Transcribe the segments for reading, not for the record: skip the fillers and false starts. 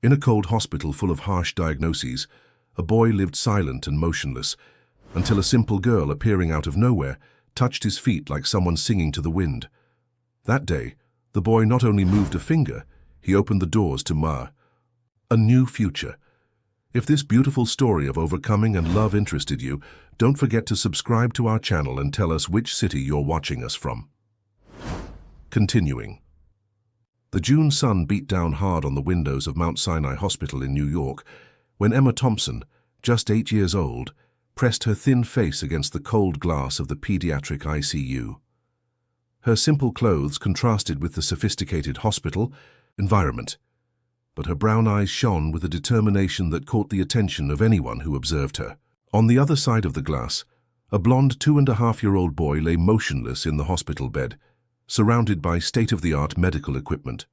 In a cold hospital full of harsh diagnoses, a boy lived silent and motionless, until a simple girl appearing out of nowhere touched his feet like someone singing to the wind. That day, the boy not only moved a finger, he opened the doors to a new future. If this beautiful story of overcoming and love interested you, don't forget to subscribe to our channel and tell us which city you're watching us from. Continuing. The June sun beat down hard on the windows of Mount Sinai Hospital in New York when Emma Thompson, just 8 years old, pressed her thin face against the cold glass of the pediatric ICU. Her simple clothes contrasted with the sophisticated hospital environment, but her brown eyes shone with a determination that caught the attention of anyone who observed her. On the other side of the glass, a blonde 2.5-year-old boy lay motionless in the hospital bed, surrounded by state-of-the-art medical equipment.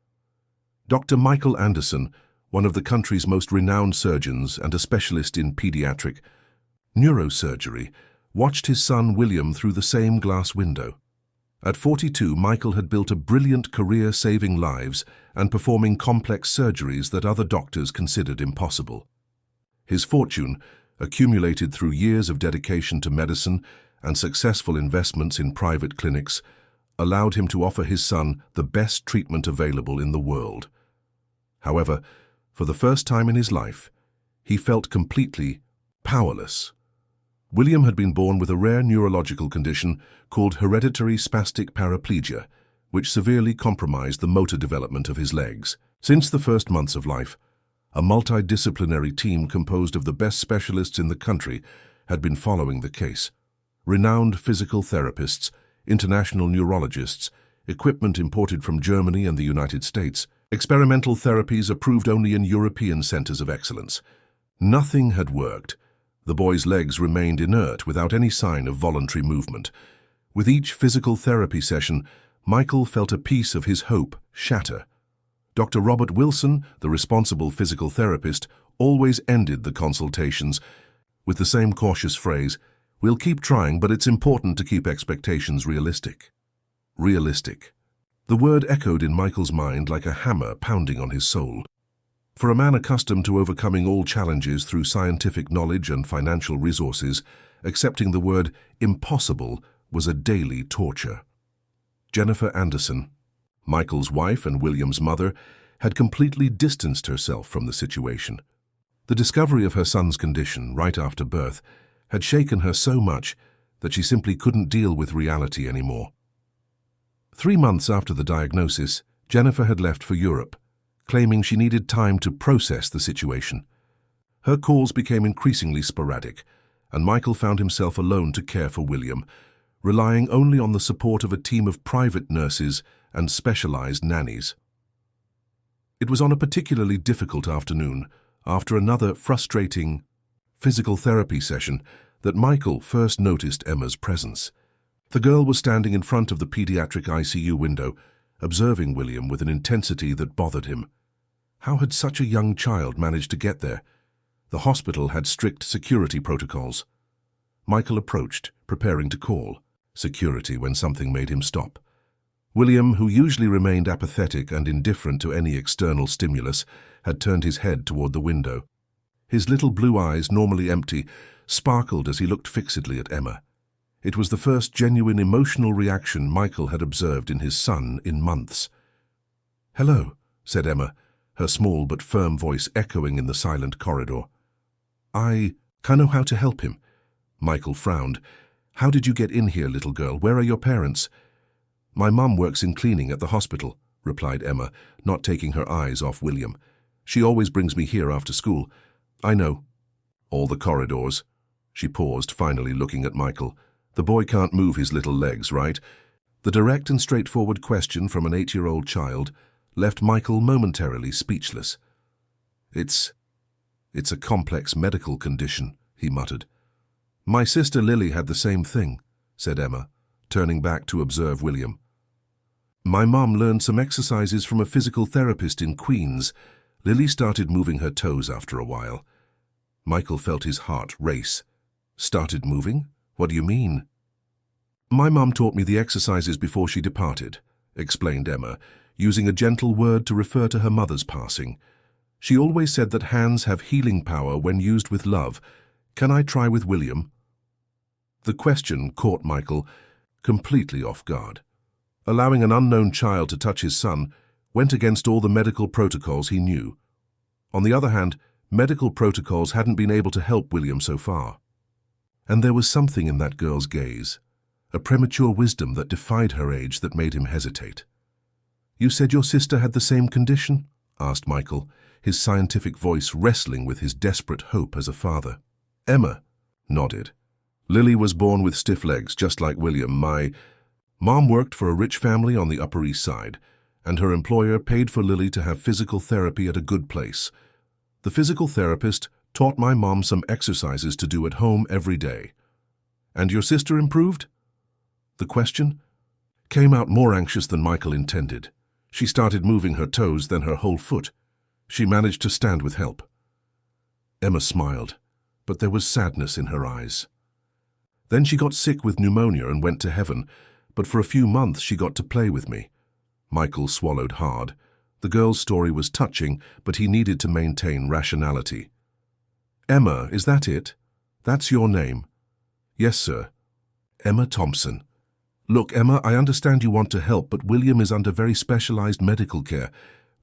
Dr. Michael Anderson, one of the country's most renowned surgeons and a specialist in pediatric neurosurgery, watched his son William through the same glass window. At 42, Michael had built a brilliant career saving lives and performing complex surgeries that other doctors considered impossible. His fortune, accumulated through years of dedication to medicine and successful investments in private clinics, allowed him to offer his son the best treatment available in the world. However, for the first time in his life, he felt completely powerless. William had been born with a rare neurological condition called hereditary spastic paraplegia, which severely compromised the motor development of his legs. Since the first months of life, a multidisciplinary team composed of the best specialists in the country had been following the case. Renowned physical therapists, international neurologists, equipment imported from Germany and the United States, experimental therapies approved only in European centers of excellence. Nothing had worked. The boy's legs remained inert without any sign of voluntary movement. With each physical therapy session, Michael felt a piece of his hope shatter. Dr. Robert Wilson, the responsible physical therapist, always ended the consultations with the same cautious phrase, "We'll keep trying, but it's important to keep expectations realistic." Realistic. The word echoed in Michael's mind like a hammer pounding on his soul. For a man accustomed to overcoming all challenges through scientific knowledge and financial resources, accepting the word impossible was a daily torture. Jennifer Anderson, Michael's wife and William's mother, had completely distanced herself from the situation. The discovery of her son's condition right after birth had shaken her so much that she simply couldn't deal with reality anymore. 3 months after the diagnosis, Jennifer had left for Europe, claiming she needed time to process the situation. Her calls became increasingly sporadic, and Michael found himself alone to care for William, relying only on the support of a team of private nurses and specialized nannies. It was on a particularly difficult afternoon, after another frustrating physical therapy session, that Michael first noticed Emma's presence. The girl was standing in front of the pediatric ICU window, observing William with an intensity that bothered him. How had such a young child managed to get there? The hospital had strict security protocols. Michael approached, preparing to call security when something made him stop. William, who usually remained apathetic and indifferent to any external stimulus, had turned his head toward the window. His little blue eyes, normally empty, sparkled as he looked fixedly at Emma. It was the first genuine emotional reaction Michael had observed in his son in months. "Hello," said Emma, her small but firm voice echoing in the silent corridor. "I know how to help him." Michael frowned. "How did you get in here, little girl? Where are your parents?" "My mum works in cleaning at the hospital," replied Emma, not taking her eyes off William. "She always brings me here after school." "I know." "All the corridors?" She paused, finally looking at Michael. "The boy can't move his little legs, right?" The direct and straightforward question from an 8-year-old child left Michael momentarily speechless. It's a complex medical condition," he muttered. "My sister Lily had the same thing," said Emma, turning back to observe William. "My mom learned some exercises from a physical therapist in Queens. Lily started moving her toes after a while." Michael felt his heart race. "Started moving? What do you mean?" "My mom taught me the exercises before she departed," explained Emma, using a gentle word to refer to her mother's passing. She always said that hands have healing power when used with love. Can I try with William? The question caught Michael completely off guard. Allowing an unknown child to touch his son went against all the medical protocols he knew. On the other hand, medical protocols hadn't been able to help William so far. And there was something in that girl's gaze, a premature wisdom that defied her age that made him hesitate. "You said your sister had the same condition?" asked Michael, his scientific voice wrestling with his desperate hope as a father. Emma nodded. "Lily was born with stiff legs, just like William. My mom worked for a rich family on the Upper East Side, and her employer paid for Lily to have physical therapy at a good place. The physical therapist taught my mom some exercises to do at home every day. And your sister improved?" The question came out more anxious than Michael intended. She started moving her toes, then her whole foot. She managed to stand with help. Emma smiled, but there was sadness in her eyes. "Then she got sick with pneumonia and went to heaven, but for a few months she got to play with me." Michael swallowed hard. The girl's story was touching, but he needed to maintain rationality. "Emma, is that it? That's your name?" "Yes, sir." "Emma Thompson. Look, Emma, I understand you want to help, but William is under very specialized medical care.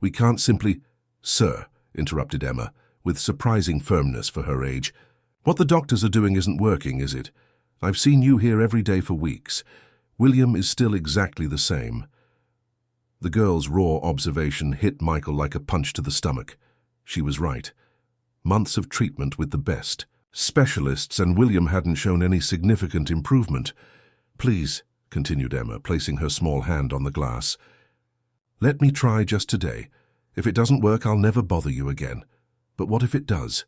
We can't simply—" "Sir," interrupted Emma, with surprising firmness for her age, "what the doctors are doing isn't working, is it? I've seen you here every day for weeks. William is still exactly the same." The girl's raw observation hit Michael like a punch to the stomach. She was right. Months of treatment with the best specialists, and William hadn't shown any significant improvement. "Please," continued Emma, placing her small hand on the glass, "let me try just today. If it doesn't work, I'll never bother you again. But what if it does?"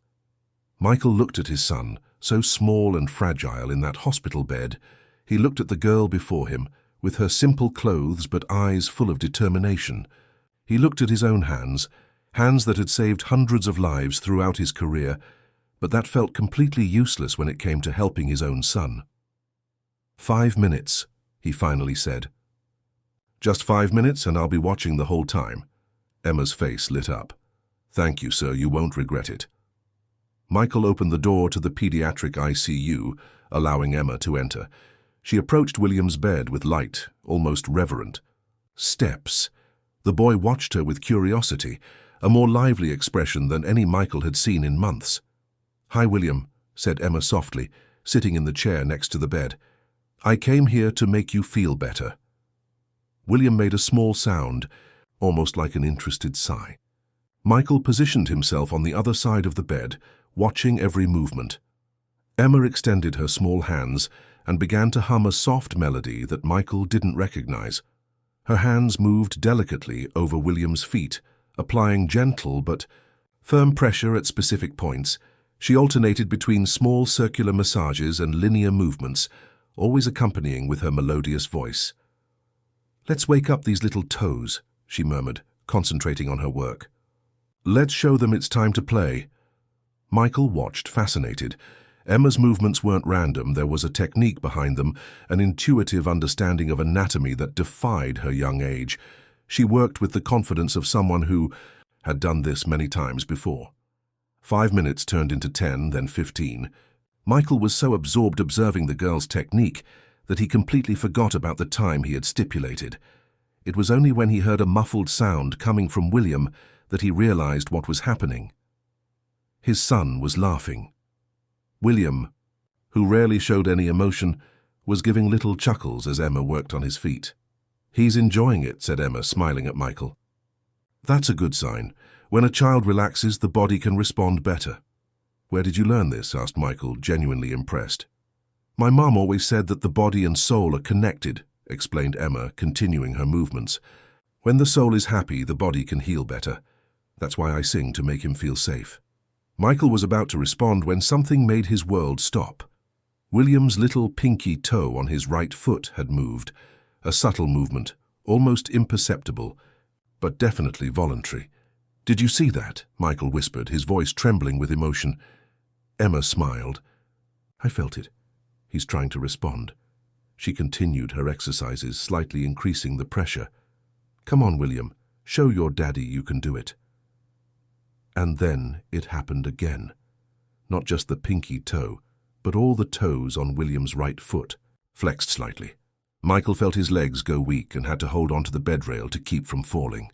Michael looked at his son, so small and fragile in that hospital bed. He looked at the girl before him, with her simple clothes but eyes full of determination. He looked at his own hands, hands that had saved hundreds of lives throughout his career, but that felt completely useless when it came to helping his own son. "5 minutes, he finally said. "Just 5 minutes, and I'll be watching the whole time." Emma's face lit up. "Thank you, sir. You won't regret it." Michael opened the door to the pediatric ICU, allowing Emma to enter. She approached William's bed with light, almost reverent steps. The boy watched her with curiosity, a more lively expression than any Michael had seen in months. "Hi, William," said Emma softly, sitting in the chair next to the bed. "I came here to make you feel better." William made a small sound, almost like an interested sigh. Michael positioned himself on the other side of the bed, watching every movement. Emma extended her small hands and began to hum a soft melody that Michael didn't recognize. Her hands moved delicately over William's feet, applying gentle but firm pressure at specific points. She alternated between small circular massages and linear movements, always accompanying with her melodious voice. "Let's wake up these little toes," she murmured, concentrating on her work. "Let's show them it's time to play." Michael watched, fascinated. Emma's movements weren't random. There was a technique behind them, an intuitive understanding of anatomy that defied her young age. She worked with the confidence of someone who had done this many times before. 5 minutes turned into 10, then 15. Michael was so absorbed observing the girl's technique that he completely forgot about the time he had stipulated. It was only when he heard a muffled sound coming from William that he realized what was happening. His son was laughing. William, who rarely showed any emotion, was giving little chuckles as Emma worked on his feet. "He's enjoying it," said Emma, smiling at Michael. "That's a good sign. When a child relaxes, the body can respond better." "Where did you learn this?" asked Michael, genuinely impressed. "My mom always said that the body and soul are connected," explained Emma, continuing her movements. "When the soul is happy, the body can heal better. That's why I sing, to make him feel safe." Michael was about to respond when something made his world stop. William's little pinky toe on his right foot had moved, a subtle movement, almost imperceptible, but definitely voluntary. "Did you see that?" Michael whispered, his voice trembling with emotion. Emma smiled. "I felt it. He's trying to respond." She continued her exercises, slightly increasing the pressure. "Come on, William. Show your daddy you can do it." And then it happened again. Not just the pinky toe, but all the toes on William's right foot flexed slightly. Michael felt his legs go weak and had to hold onto the bedrail to keep from falling.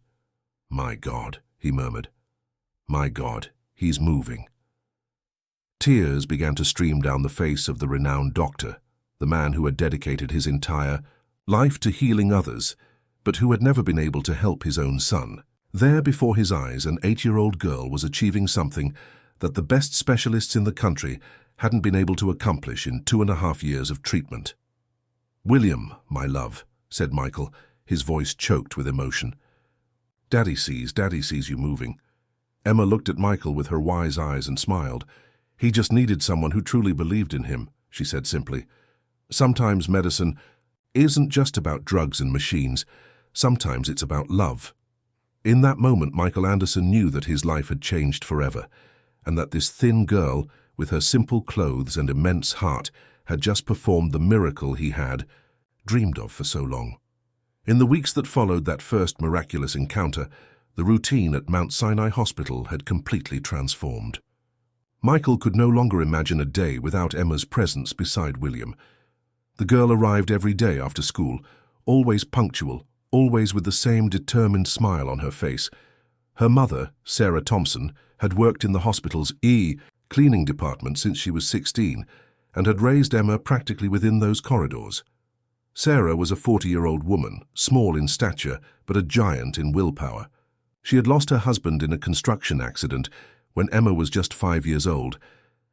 "My God," he murmured. "My God, he's moving." Tears began to stream down the face of the renowned doctor, the man who had dedicated his entire life to healing others, but who had never been able to help his own son. There before his eyes, an 8-year-old girl was achieving something that the best specialists in the country hadn't been able to accomplish in 2.5 years of treatment. "William, my love," said Michael, his voice choked with emotion. Daddy sees you moving." Emma looked at Michael with her wise eyes and smiled. "He just needed someone who truly believed in him," she said simply. "Sometimes medicine isn't just about drugs and machines. Sometimes it's about love." In that moment, Michael Anderson knew that his life had changed forever, and that this thin girl, with her simple clothes and immense heart, had just performed the miracle he had dreamed of for so long. In the weeks that followed that first miraculous encounter, the routine at Mount Sinai Hospital had completely transformed. Michael could no longer imagine a day without Emma's presence beside William. The girl arrived every day after school, always punctual, always with the same determined smile on her face. Her mother, Sarah Thompson, had worked in the hospital's cleaning department since she was 16 and had raised Emma practically within those corridors. Sarah was a 40-year-old woman, small in stature but a giant in willpower. She had lost her husband in a construction accident when Emma was just 5 years old,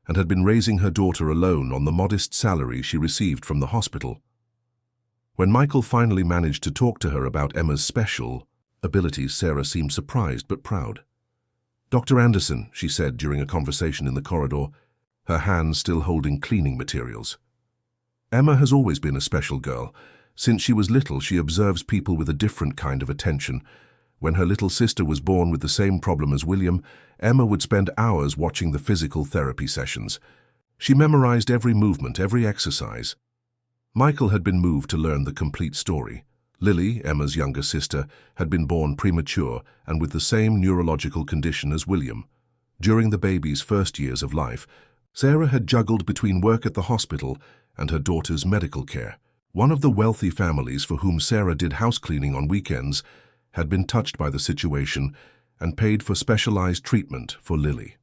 and had been raising her daughter alone on the modest salary she received from the hospital. When Michael finally managed to talk to her about Emma's special abilities, Sarah seemed surprised but proud. "Dr. Anderson," she said during a conversation in the corridor, her hands still holding cleaning materials. "Emma has always been a special girl. Since she was little, she observes people with a different kind of attention. When her little sister was born with the same problem as William, Emma would spend hours watching the physical therapy sessions. She memorized every movement, every exercise." Michael had been moved to learn the complete story. Lily, Emma's younger sister, had been born premature and with the same neurological condition as William. During the baby's first years of life, Sarah had juggled between work at the hospital and her daughter's medical care. One of the wealthy families for whom Sarah did house cleaning on weekends had been touched by the situation and paid for specialized treatment for Lily.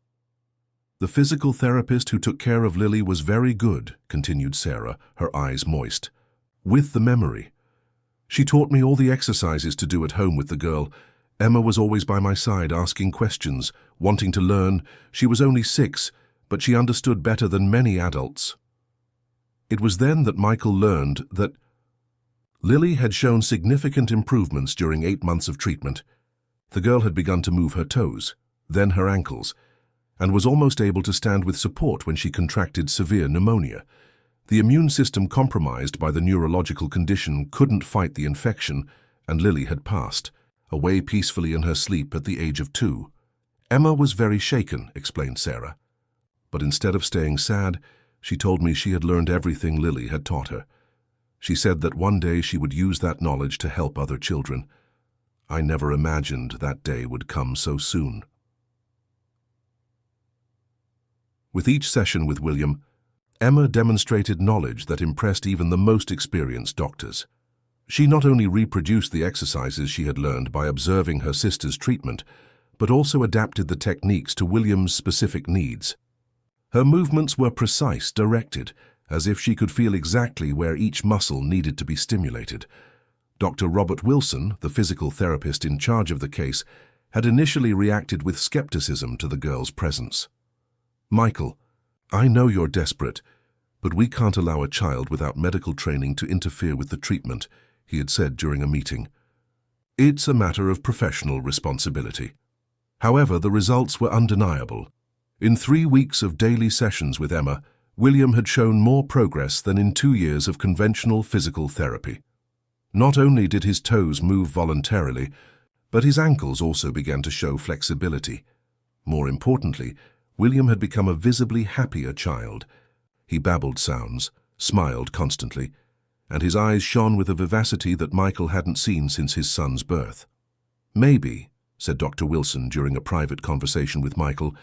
"The physical therapist who took care of Lily was very good," continued Sarah, her eyes moist. "With the memory. She taught me all the exercises to do at home with the girl. Emma was always by my side asking questions, wanting to learn. She was only 6, but she understood better than many adults." It was then that Michael learned that Lily had shown significant improvements during 8 months of treatment. The girl had begun to move her toes, then her ankles, and was almost able to stand with support when she contracted severe pneumonia. The immune system compromised by the neurological condition couldn't fight the infection, and Lily had passed, away peacefully in her sleep at the age of 2. "Emma was very shaken," explained Sarah. "But instead of staying sad, she told me she had learned everything Lily had taught her. She said that one day she would use that knowledge to help other children. I never imagined that day would come so soon." With each session with William, Emma demonstrated knowledge that impressed even the most experienced doctors. She not only reproduced the exercises she had learned by observing her sister's treatment, but also adapted the techniques to William's specific needs. Her movements were precise, directed, as if she could feel exactly where each muscle needed to be stimulated. Dr. Robert Wilson, the physical therapist in charge of the case, had initially reacted with skepticism to the girl's presence. "Michael, I know you're desperate, but we can't allow a child without medical training to interfere with the treatment," he had said during a meeting. "It's a matter of professional responsibility." However, the results were undeniable. In 3 weeks of daily sessions with Emma, William had shown more progress than in 2 years of conventional physical therapy. Not only did his toes move voluntarily, but his ankles also began to show flexibility. More importantly, William had become a visibly happier child. He babbled sounds, smiled constantly, and his eyes shone with a vivacity that Michael hadn't seen since his son's birth. Maybe, said Dr. Wilson during a private conversation with Michael.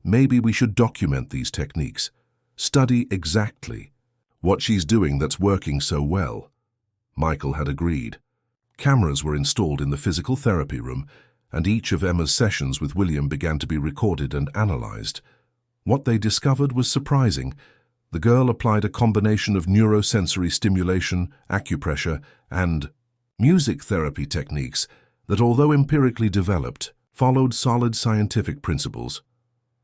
"Maybe we should document these techniques. Study exactly what she's doing that's working so well." Michael had agreed. Cameras were installed in the physical therapy room, and each of Emma's sessions with William began to be recorded and analyzed. What they discovered was surprising. The girl applied a combination of neurosensory stimulation, acupressure, and music therapy techniques that, although empirically developed, followed solid scientific principles.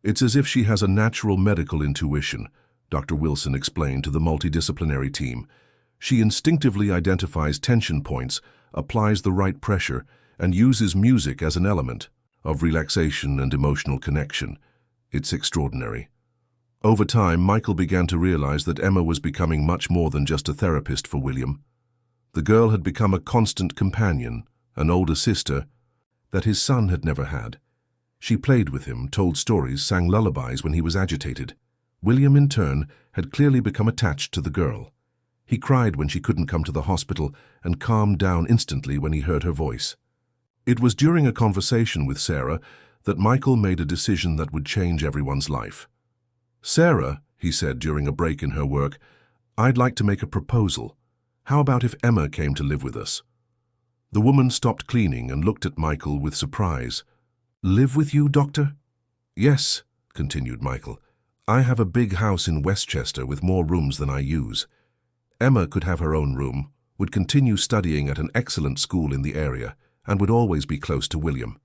"It's as if she has a natural medical intuition," Dr. Wilson explained to the multidisciplinary team. "She instinctively identifies tension points, applies the right pressure, and uses music as an element of relaxation and emotional connection. It's extraordinary." Over time, Michael began to realize that Emma was becoming much more than just a therapist for William. The girl had become a constant companion, an older sister that his son had never had. She played with him, told stories, sang lullabies when he was agitated. William, in turn, had clearly become attached to the girl. He cried when she couldn't come to the hospital and calmed down instantly when he heard her voice. It was during a conversation with Sarah that Michael made a decision that would change everyone's life. "Sarah," he said during a break in her work, "I'd like to make a proposal. How about if Emma came to live with us?" The woman stopped cleaning and looked at Michael with surprise. "Live with you, doctor?" "Yes," continued Michael. "I have a big house in Westchester with more rooms than I use. Emma could have her own room, would continue studying at an excellent school in the area, and would always be close to William.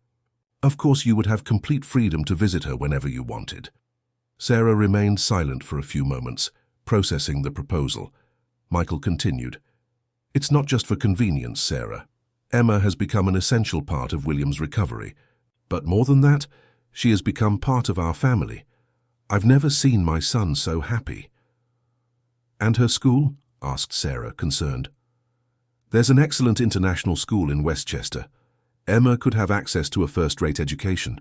Of course, you would have complete freedom to visit her whenever you wanted." Sarah remained silent for a few moments, processing the proposal. Michael continued. "It's not just for convenience, Sarah. Emma has become an essential part of William's recovery. But more than that, she has become part of our family. I've never seen my son so happy." "And her school?" asked Sarah, concerned. "There's an excellent international school in Westchester. Emma could have access to a first-rate education.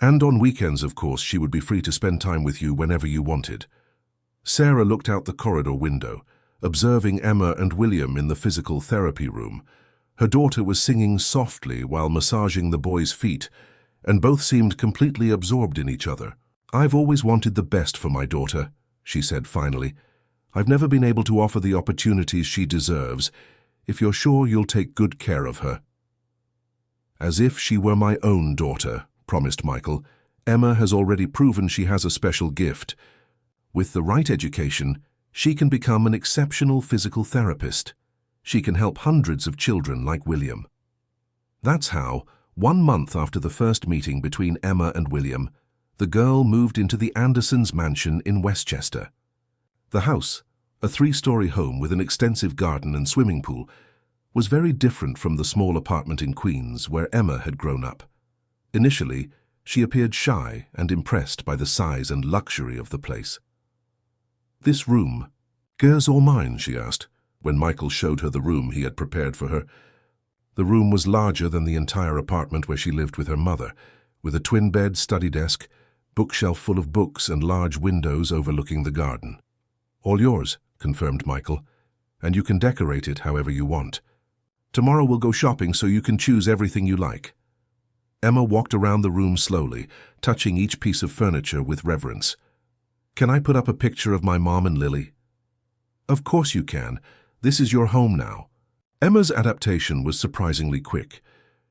And on weekends, of course, she would be free to spend time with you whenever you wanted." Sarah looked out the corridor window, observing Emma and William in the physical therapy room. Her daughter was singing softly while massaging the boy's feet, and both seemed completely absorbed in each other. "I've always wanted the best for my daughter," she said finally. "I've never been able to offer the opportunities she deserves. If you're sure you'll take good care of her." "As if she were my own daughter," promised Michael. "Emma has already proven she has a special gift. With the right education, she can become an exceptional physical therapist. She can help hundreds of children like William." That's how, 1 month after the first meeting between Emma and William, the girl moved into the Andersons' mansion in Westchester. The house, a 3-story home with an extensive garden and swimming pool, was very different from the small apartment in Queens where Emma had grown up. Initially, she appeared shy and impressed by the size and luxury of the place. "This room, hers or mine?" she asked, when Michael showed her the room he had prepared for her. The room was larger than the entire apartment where she lived with her mother, with a twin bed, study desk, bookshelf full of books, and large windows overlooking the garden. "All yours," confirmed Michael, "and you can decorate it however you want. Tomorrow we'll go shopping so you can choose everything you like." Emma walked around the room slowly, touching each piece of furniture with reverence. "Can I put up a picture of my mom and Lily?" "Of course you can. This is your home now." Emma's adaptation was surprisingly quick.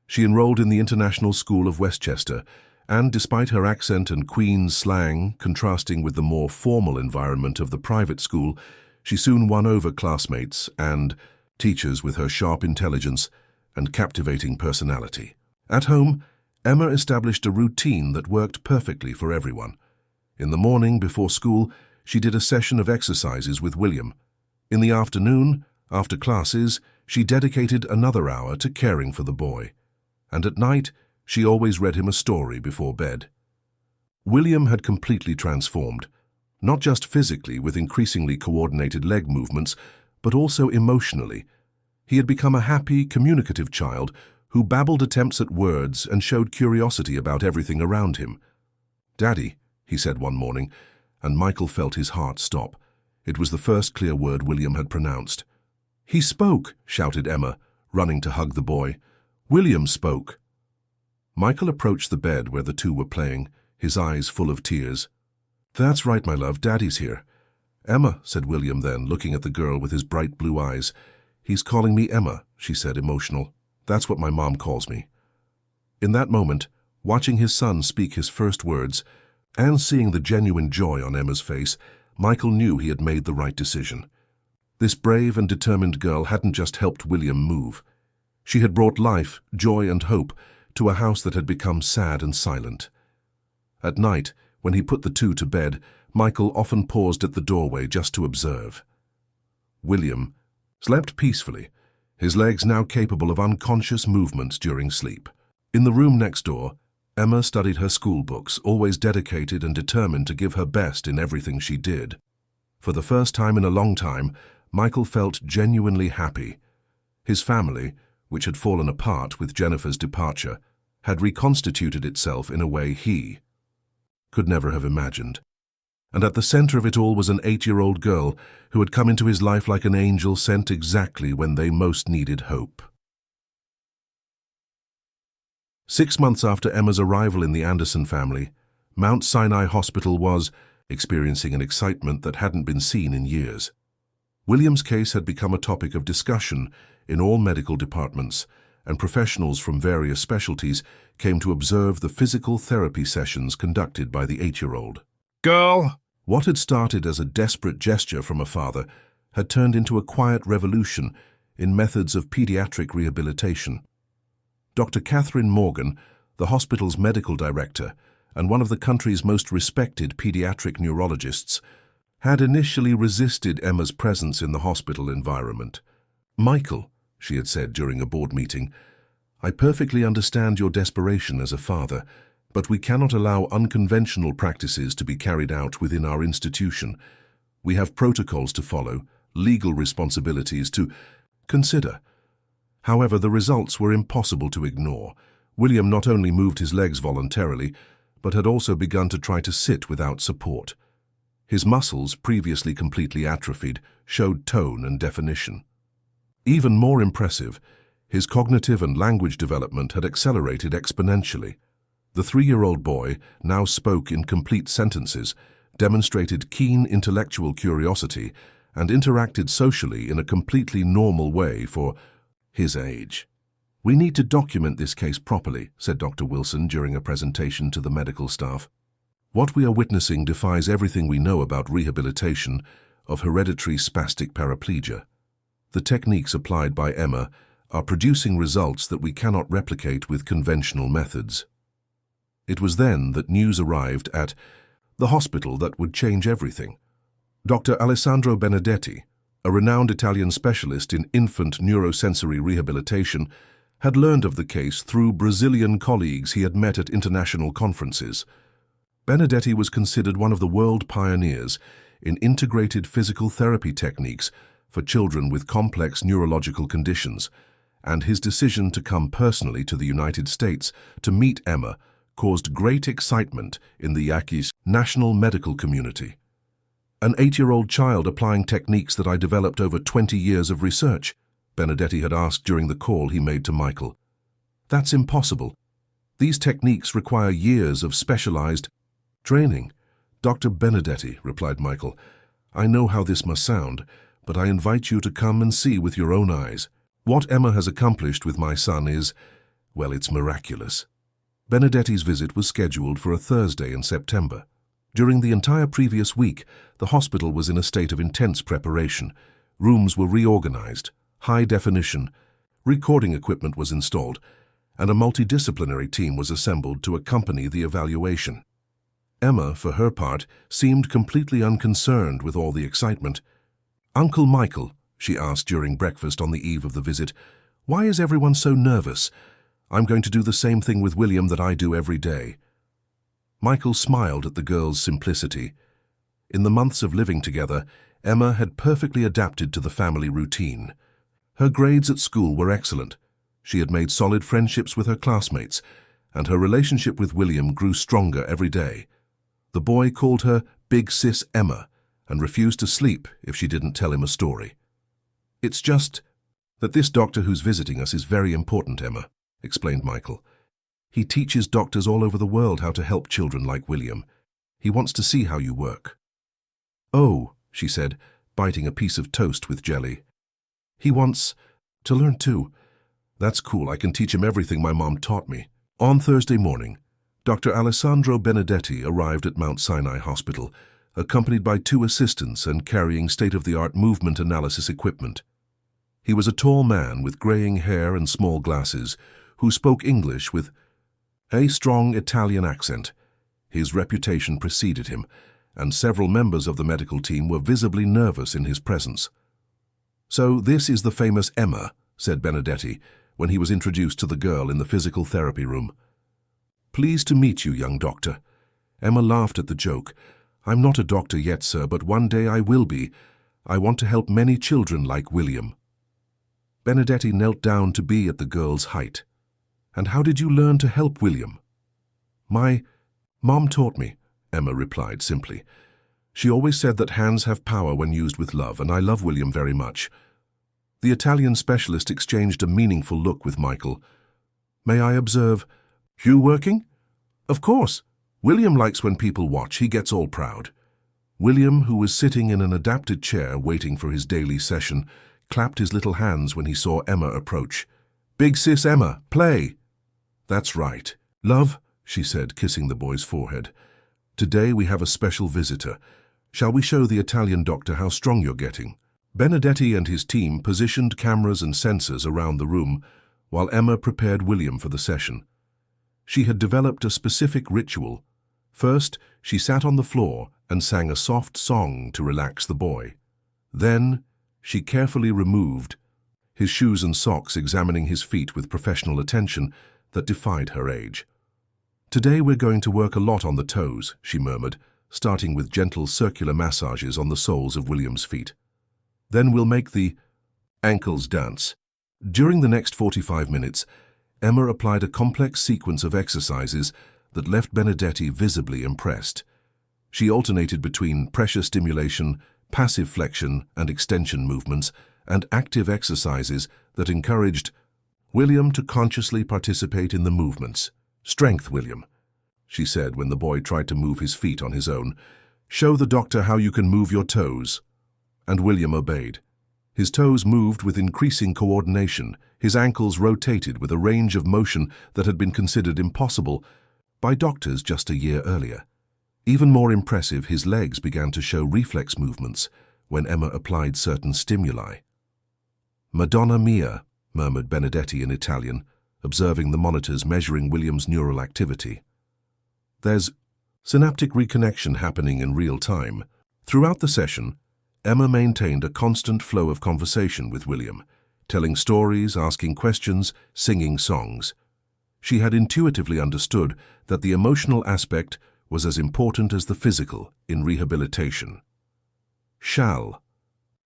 She enrolled in the International School of Westchester, and despite her accent and Queen's slang contrasting with the more formal environment of the private school, she soon won over classmates and teachers with her sharp intelligence and captivating personality. At home, Emma established a routine that worked perfectly for everyone. In the morning, before school, she did a session of exercises with William. In the afternoon, after classes, she dedicated another hour to caring for the boy. And at night, she always read him a story before bed. William had completely transformed, not just physically with increasingly coordinated leg movements, but also emotionally. He had become a happy, communicative child who babbled attempts at words and showed curiosity about everything around him. "Daddy," he said one morning, and Michael felt his heart stop. It was the first clear word William had pronounced. "He spoke," shouted Emma, running to hug the boy. "William spoke." Michael approached the bed where the two were playing, his eyes full of tears. "That's right, my love, Daddy's here." "Emma," said William then, looking at the girl with his bright blue eyes. "He's calling me Emma," she said, emotional. "That's what my mom calls me." In that moment, watching his son speak his first words, and seeing the genuine joy on Emma's face, Michael knew he had made the right decision. This brave and determined girl hadn't just helped William move. She had brought life, joy, and hope to a house that had become sad and silent. At night, when he put the two to bed, Michael often paused at the doorway just to observe. William slept peacefully, his legs now capable of unconscious movements during sleep. In the room next door, Emma studied her school books, always dedicated and determined to give her best in everything she did. For the first time in a long time, Michael felt genuinely happy. His family, which had fallen apart with Jennifer's departure, had reconstituted itself in a way he could never have imagined. And at the center of it all was an 8-year-old girl who had come into his life like an angel sent exactly when they most needed hope. 6 months after Emma's arrival in the Anderson family, Mount Sinai Hospital was experiencing an excitement that hadn't been seen in years. William's case had become a topic of discussion in all medical departments, and professionals from various specialties came to observe the physical therapy sessions conducted by the 8-year-old. "Girl!" What had started as a desperate gesture from a father had turned into a quiet revolution in methods of pediatric rehabilitation. Dr. Catherine Morgan, the hospital's medical director and one of the country's most respected pediatric neurologists, had initially resisted Emma's presence in the hospital environment. "Michael," she had said during a board meeting, "I perfectly understand your desperation as a father, but we cannot allow unconventional practices to be carried out within our institution. We have protocols to follow, legal responsibilities to consider." However, the results were impossible to ignore. William not only moved his legs voluntarily, but had also begun to try to sit without support. His muscles, previously completely atrophied, showed tone and definition. Even more impressive, his cognitive and language development had accelerated exponentially. The 3-year-old boy now spoke in complete sentences, demonstrated keen intellectual curiosity, and interacted socially in a completely normal way for his age. "We need to document this case properly," said Dr. Wilson during a presentation to the medical staff. "What we are witnessing defies everything we know about rehabilitation of hereditary spastic paraplegia. The techniques applied by Emma are producing results that we cannot replicate with conventional methods." It was then that news arrived at the hospital that would change everything. Dr. Alessandro Benedetti, a renowned Italian specialist in infant neurosensory rehabilitation, had learned of the case through Brazilian colleagues he had met at international conferences. Benedetti was considered one of the world pioneers in integrated physical therapy techniques for children with complex neurological conditions, and his decision to come personally to the United States to meet Emma caused great excitement in the Yaquis national medical community. "An 8-year-old child applying techniques that I developed over 20 years of research?" Benedetti had asked during the call he made to Michael. "That's impossible. These techniques require years of specialized training." "Dr. Benedetti," replied Michael, "I know how this must sound, but I invite you to come and see with your own eyes. What Emma has accomplished with my son is, well, it's miraculous." Benedetti's visit was scheduled for a Thursday in September. During the entire previous week, the hospital was in a state of intense preparation. Rooms were reorganized, high definition, recording equipment was installed, and a multidisciplinary team was assembled to accompany the evaluation. Emma, for her part, seemed completely unconcerned with all the excitement. "Uncle Michael," she asked during breakfast on the eve of the visit, "why is everyone so nervous? I'm going to do the same thing with William that I do every day." Michael smiled at the girl's simplicity. In the months of living together, Emma had perfectly adapted to the family routine. Her grades at school were excellent. She had made solid friendships with her classmates, and her relationship with William grew stronger every day. The boy called her Big Sis Emma and refused to sleep if she didn't tell him a story. "It's just that this doctor who's visiting us is very important, Emma," explained Michael. He teaches doctors all over the world how to help children like William. He wants to see how you work." "Oh," she said, biting a piece of toast with jelly. "He wants to learn too. That's cool. I can teach him everything my mom taught me." On Thursday morning, Dr. Alessandro Benedetti arrived at Mount Sinai Hospital, accompanied by 2 assistants and carrying state-of-the-art movement analysis equipment. He was a tall man with graying hair and small glasses, who spoke English with a strong Italian accent. His reputation preceded him, and several members of the medical team were visibly nervous in his presence. "So this is the famous Emma," said Benedetti, when he was introduced to the girl in the physical therapy room. "Pleased to meet you, young doctor." Emma laughed at the joke. "I'm not a doctor yet, sir, but one day I will be. I want to help many children like William." Benedetti knelt down to be at the girl's height. "And how did you learn to help William?" "My mom taught me," Emma replied simply. "She always said that hands have power when used with love, and I love William very much." The Italian specialist exchanged a meaningful look with Michael. "May I observe you working?" "Of course. William likes when people watch. He gets all proud." William, who was sitting in an adapted chair waiting for his daily session, clapped his little hands when he saw Emma approach. "Big sis Emma, play." "That's right. Love," she said, kissing the boy's forehead. "Today we have a special visitor. Shall we show the Italian doctor how strong you're getting?" Benedetti and his team positioned cameras and sensors around the room, while Emma prepared William for the session. She had developed a specific ritual. First, she sat on the floor and sang a soft song to relax the boy. Then, she carefully removed his shoes and socks, examining his feet with professional attention that defied her age. "Today we're going to work a lot on the toes," she murmured, starting with gentle circular massages on the soles of William's feet. "Then we'll make the ankles dance." During the next 45 minutes, Emma applied a complex sequence of exercises that left Benedetti visibly impressed. She alternated between pressure stimulation, passive flexion and extension movements, and active exercises that encouraged William to consciously participate in the movements. "Strength, William," she said when the boy tried to move his feet on his own. "Show the doctor how you can move your toes." And William obeyed. His toes moved with increasing coordination, his ankles rotated with a range of motion that had been considered impossible by doctors just a year earlier. Even more impressive, his legs began to show reflex movements when Emma applied certain stimuli. "Madonna mia," murmured Benedetti in Italian, observing the monitors measuring William's neural activity. "There's synaptic reconnection happening in real time." Throughout the session, Emma maintained a constant flow of conversation with William, telling stories, asking questions, singing songs. She had intuitively understood that the emotional aspect was as important as the physical in rehabilitation. "Shall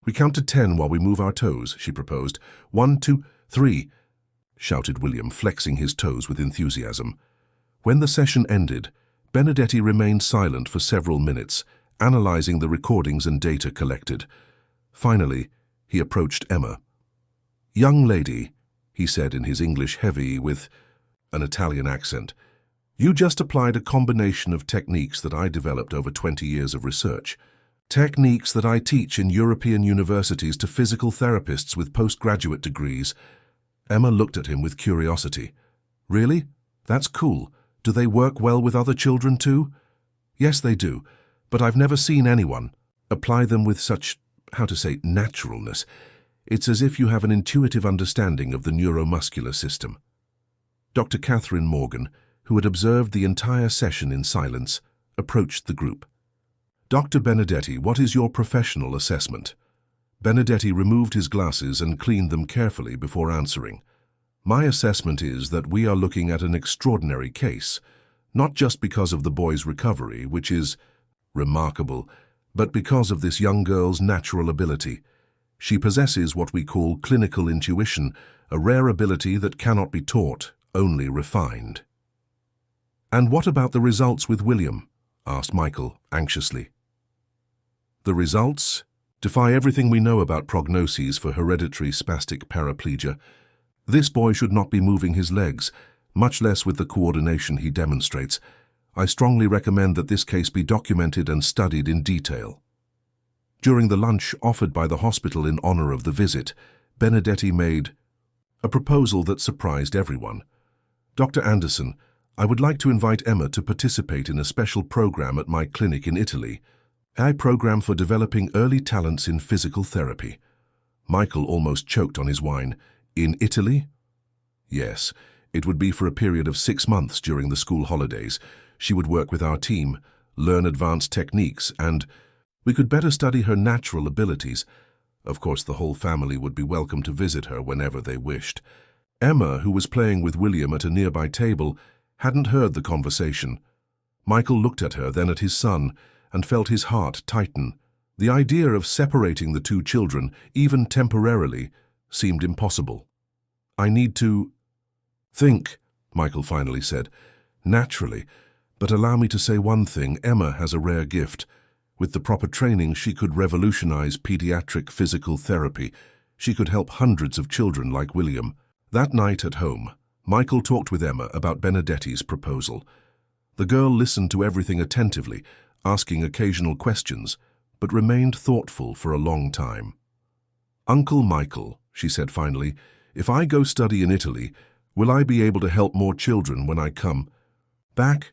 we count to 10 while we move our toes?" she proposed. "1, 2, 3, shouted William, flexing his toes with enthusiasm. When the session ended, Benedetti remained silent for several minutes, analyzing the recordings and data collected. Finally, he approached Emma. "Young lady," he said in his English heavy with an Italian accent, "you just applied a combination of techniques that I developed over 20 years of research. Techniques that I teach in European universities to physical therapists with postgraduate degrees." Emma looked at him with curiosity. "Really? That's cool. Do they work well with other children too?" "Yes, they do. But I've never seen anyone apply them with such, naturalness. It's as if you have an intuitive understanding of the neuromuscular system." Dr. Catherine Morgan, who had observed the entire session in silence, approached the group. "Dr. Benedetti, what is your professional assessment?" Benedetti removed his glasses and cleaned them carefully before answering. "My assessment is that we are looking at an extraordinary case, not just because of the boy's recovery, which is remarkable, but because of this young girl's natural ability. She possesses what we call clinical intuition, a rare ability that cannot be taught, only refined." "And what about the results with William?" asked Michael anxiously. "The results defy everything we know about prognoses for hereditary spastic paraplegia. This boy should not be moving his legs. much less with the coordination he demonstrates. I strongly recommend that this case be documented and studied in detail." During the lunch offered by the hospital in honor of the visit, Benedetti made a proposal that surprised everyone. "Dr. Anderson, I would like to invite Emma to participate in a special program at my clinic in Italy, a program for developing early talents in physical therapy." Michael almost choked on his wine. "In Italy?" "Yes, it would be for a period of 6 months during the school holidays. She would work with our team, learn advanced techniques, and we could better study her natural abilities. Of course, the whole family would be welcome to visit her whenever they wished." Emma, who was playing with William at a nearby table, hadn't heard the conversation. Michael looked at her, then at his son, and felt his heart tighten. The idea of separating the two children, even temporarily, seemed impossible. "I need to think," Michael finally said. "Naturally. But allow me to say one thing. Emma has a rare gift. With the proper training, she could revolutionize pediatric physical therapy. She could help hundreds of children like William." That night at home, Michael talked with Emma about Benedetti's proposal. The girl listened to everything attentively, asking occasional questions, but remained thoughtful for a long time. "Uncle Michael," she said finally, "if I go study in Italy, will I be able to help more children when I come back?"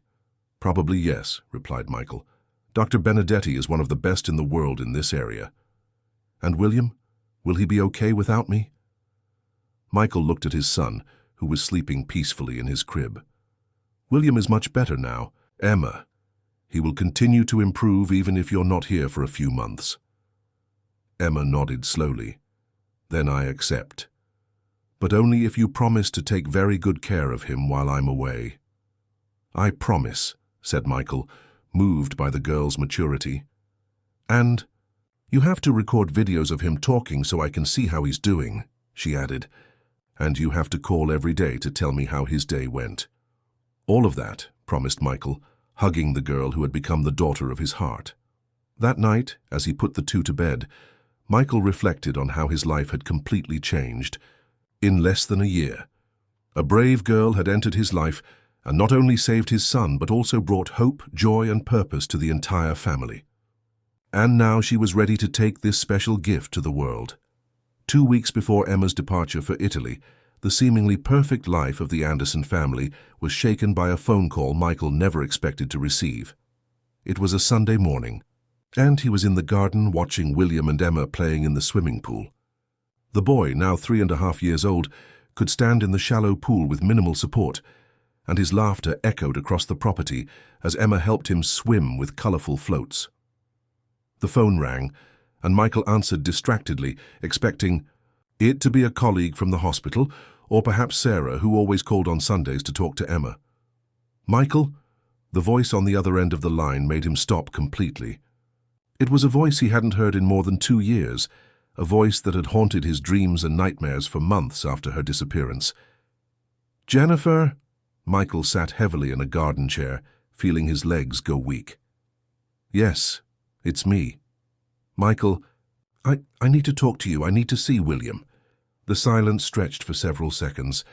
"Probably yes," replied Michael. "Dr. Benedetti is one of the best in the world in this area." "And William? Will he be okay without me?" Michael looked at his son, who was sleeping peacefully in his crib. "William is much better now. Emma, he will continue to improve even if you're not here for a few months." Emma nodded slowly. "Then I accept. But only if you promise to take very good care of him while I'm away." "I promise," said Michael, moved by the girl's maturity. "And you have to record videos of him talking so I can see how he's doing," she added. "And you have to call every day to tell me how his day went." "All of that," promised Michael, hugging the girl who had become the daughter of his heart. That night, as he put the two to bed, Michael reflected on how his life had completely changed. In less than a year, a brave girl had entered his life and not only saved his son, but also brought hope, joy, and purpose to the entire family. And now she was ready to take this special gift to the world. 2 weeks before Emma's departure for Italy, the seemingly perfect life of the Anderson family was shaken by a phone call Michael never expected to receive. It was a Sunday morning, and he was in the garden watching William and Emma playing in the swimming pool. The boy, now 3.5 years old, could stand in the shallow pool with minimal support, and his laughter echoed across the property as Emma helped him swim with colorful floats. The phone rang, and Michael answered distractedly, expecting it to be a colleague from the hospital, or perhaps Sarah, who always called on Sundays to talk to Emma. "Michael?" The voice on the other end of the line made him stop completely. It was a voice he hadn't heard in more than 2 years, a voice that had haunted his dreams and nightmares for months after her disappearance. "Jennifer?" Michael sat heavily in a garden chair, feeling his legs go weak. "Yes, it's me." "Michael, I need to talk to you. I need to see William." The silence stretched for several seconds.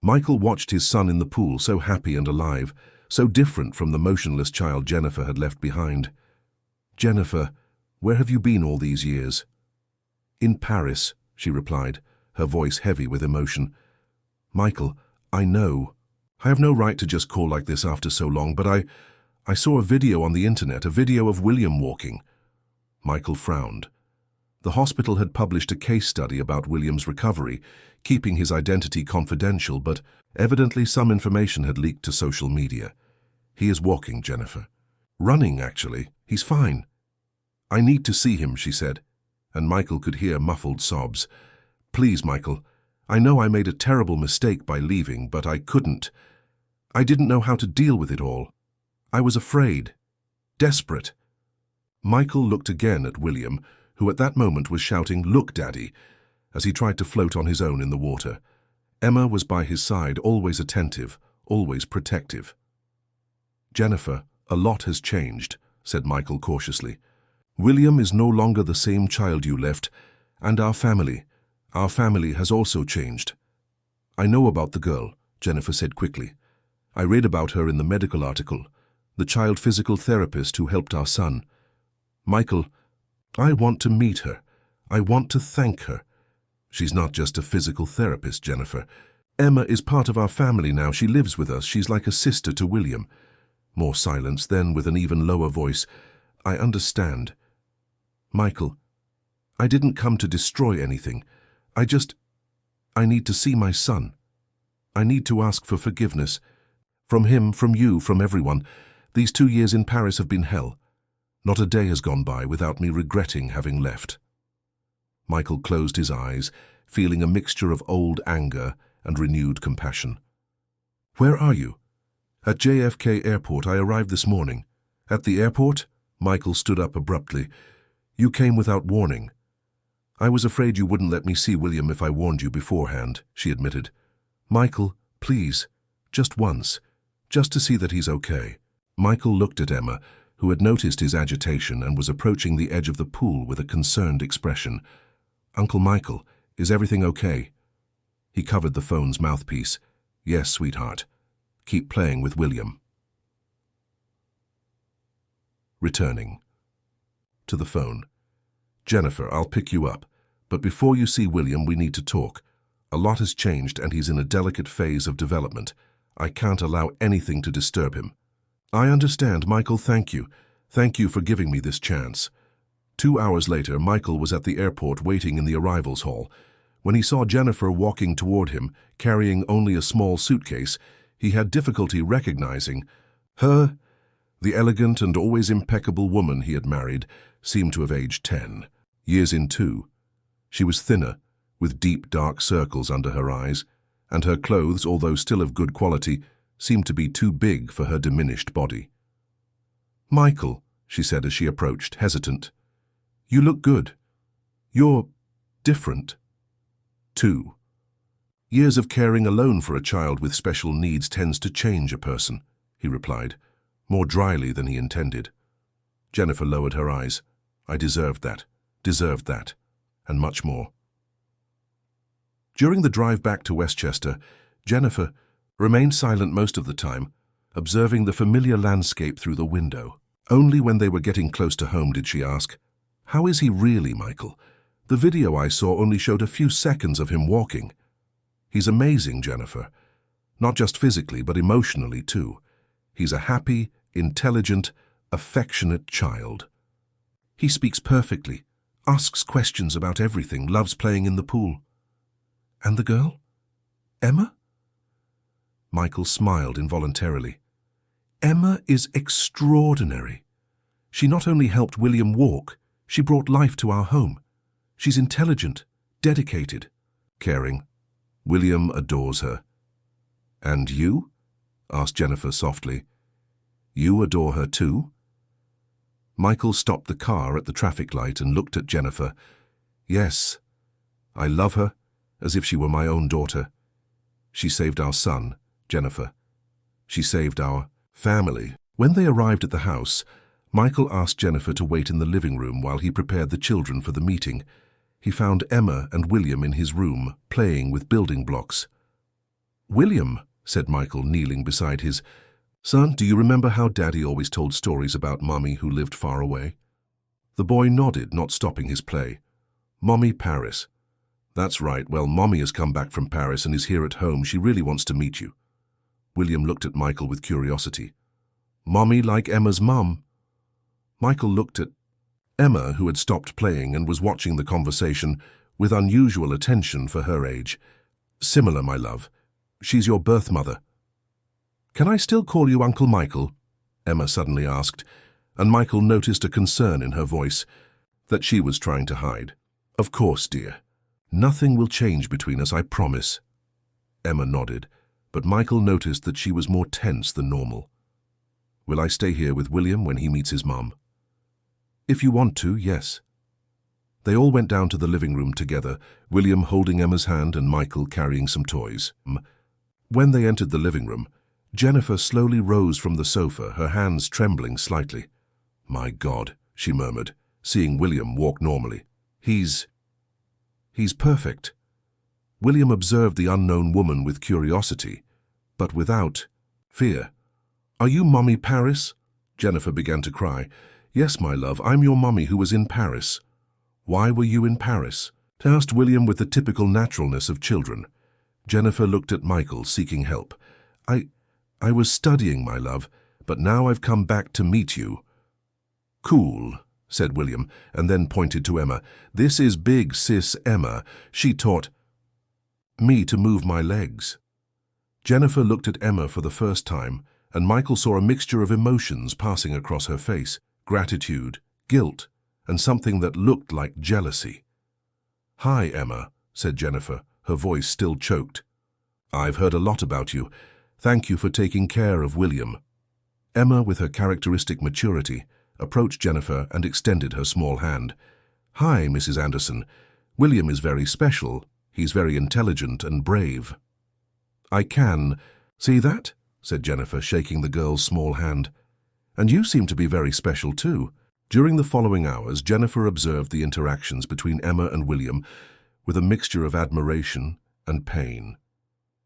Michael watched his son in the pool, so happy and alive, so different from the motionless child Jennifer had left behind. "Jennifer, where have you been all these years?" "In Paris," she replied, her voice heavy with emotion. "Michael, I know. I have no right to just call like this after so long, but I saw a video on the internet, a video of William walking." Michael frowned. The hospital had published a case study about William's recovery, keeping his identity confidential, but evidently some information had leaked to social media. "He is walking, Jennifer. Running, actually. He's fine." "I need to see him," she said, and Michael could hear muffled sobs. "Please, Michael, I know I made a terrible mistake by leaving, but I couldn't. I didn't know how to deal with it all. I was afraid, desperate." Michael looked again at William, who at that moment was shouting, "Look, Daddy," as he tried to float on his own in the water. Emma was by his side, always attentive, always protective. "Jennifer, a lot has changed," said Michael cautiously. "William is no longer the same child you left, and our family has also changed. I know about the girl, Jennifer said quickly. "I read about her in the medical article, the child physical therapist who helped our son. Michael, I want to meet her. I want to thank her. She's not just a physical therapist, Jennifer. Emma is part of our family now. She lives with us. She's like a sister to William." More silence, then with an even lower voice. "I understand. Michael, I didn't come to destroy anything. I need to see my son. I need to ask for forgiveness. From him, from you, from everyone. These 2 years in Paris have been hell. Not a day has gone by without me regretting having left." Michael closed his eyes, feeling a mixture of old anger and renewed compassion. "Where are you?" "At JFK Airport. I arrived this morning." "At the airport?" Michael stood up abruptly. "You came without warning." "I was afraid you wouldn't let me see William if I warned you beforehand," she admitted. "Michael, please, just once, just to see that he's okay." Michael looked at Emma, who had noticed his agitation and was approaching the edge of the pool with a concerned expression. "Uncle Michael, is everything okay?" He covered the phone's mouthpiece. "Yes, sweetheart. Keep playing with William." Returning to the phone. "Jennifer, I'll pick you up. But before you see William, we need to talk. A lot has changed and he's in a delicate phase of development. I can't allow anything to disturb him." "I understand, Michael. Thank you. Thank you for giving me this chance." 2 hours later, Michael was at the airport waiting in the arrivals hall. When he saw Jennifer walking toward him, carrying only a small suitcase, he had difficulty recognizing her. The elegant and always impeccable woman he had married seemed to have aged 10 years in too. She was thinner, with deep dark circles under her eyes, and her clothes, although still of good quality, seemed to be too big for her diminished body. "Michael," she said as she approached, hesitant, "you look good. You're different." 2. "Years of caring alone for a child with special needs tends to change a person," he replied, more dryly than he intended. Jennifer lowered her eyes. "I deserved that, and much more." During the drive back to Westchester, Jennifer remained silent most of the time, observing the familiar landscape through the window. Only when they were getting close to home did she ask, "How is he really, Michael? The video I saw only showed a few seconds of him walking." "He's amazing, Jennifer. Not just physically, but emotionally too. He's a happy, intelligent, affectionate child. He speaks perfectly, asks questions about everything, loves playing in the pool." "And the girl? Emma?" Michael smiled involuntarily. "Emma is extraordinary. She not only helped William walk, she brought life to our home. She's intelligent, dedicated, caring. William adores her." "And you?" asked Jennifer softly. "You adore her too?" Michael stopped the car at the traffic light and looked at Jennifer. "Yes, I love her as if she were my own daughter. She saved our son, Jennifer. She saved our family." When they arrived at the house, Michael asked Jennifer to wait in the living room while he prepared the children for the meeting. He found Emma and William in his room, playing with building blocks. "William," said Michael, kneeling beside his son, "do you remember how Daddy always told stories about Mommy who lived far away?" The boy nodded, not stopping his play. "Mommy Paris. That's right. Well, Mommy has come back from Paris and is here at home. She really wants to meet you." William looked at Michael with curiosity. "Mommy like Emma's mum?" Michael looked at Emma, who had stopped playing and was watching the conversation with unusual attention for her age. "Similar, my love. She's your birth mother." "Can I still call you Uncle Michael?" Emma suddenly asked, and Michael noticed a concern in her voice that she was trying to hide. "Of course, dear. Nothing will change between us, I promise." Emma nodded, but Michael noticed that she was more tense than normal. "Will I stay here with William when he meets his mum?" "If you want to, yes." They all went down to the living room together, William holding Emma's hand and Michael carrying some toys. When they entered the living room, Jennifer slowly rose from the sofa, her hands trembling slightly. "My God," she murmured, seeing William walk normally. He's perfect." William observed the unknown woman with curiosity, but without fear. "Are you Mummy Paris?" Jennifer began to cry. "Yes, my love, I'm your mummy who was in Paris." "Why were you in Paris?" asked William with the typical naturalness of children. Jennifer looked at Michael, seeking help. I was studying, my love, but now I've come back to meet you." "Cool," said William, and then pointed to Emma. "This is big sis Emma. She taught me to move my legs." Jennifer looked at Emma for the first time, and Michael saw a mixture of emotions passing across her face: gratitude, guilt, and something that looked like jealousy. "Hi, Emma," said Jennifer, her voice still choked. "I've heard a lot about you. Thank you for taking care of William." Emma, with her characteristic maturity, approached Jennifer and extended her small hand. "Hi, Mrs. Anderson. William is very special. He's very intelligent and brave." "I can see that," said Jennifer, shaking the girl's small hand. "And you seem to be very special too." During the following hours, Jennifer observed the interactions between Emma and William with a mixture of admiration and pain.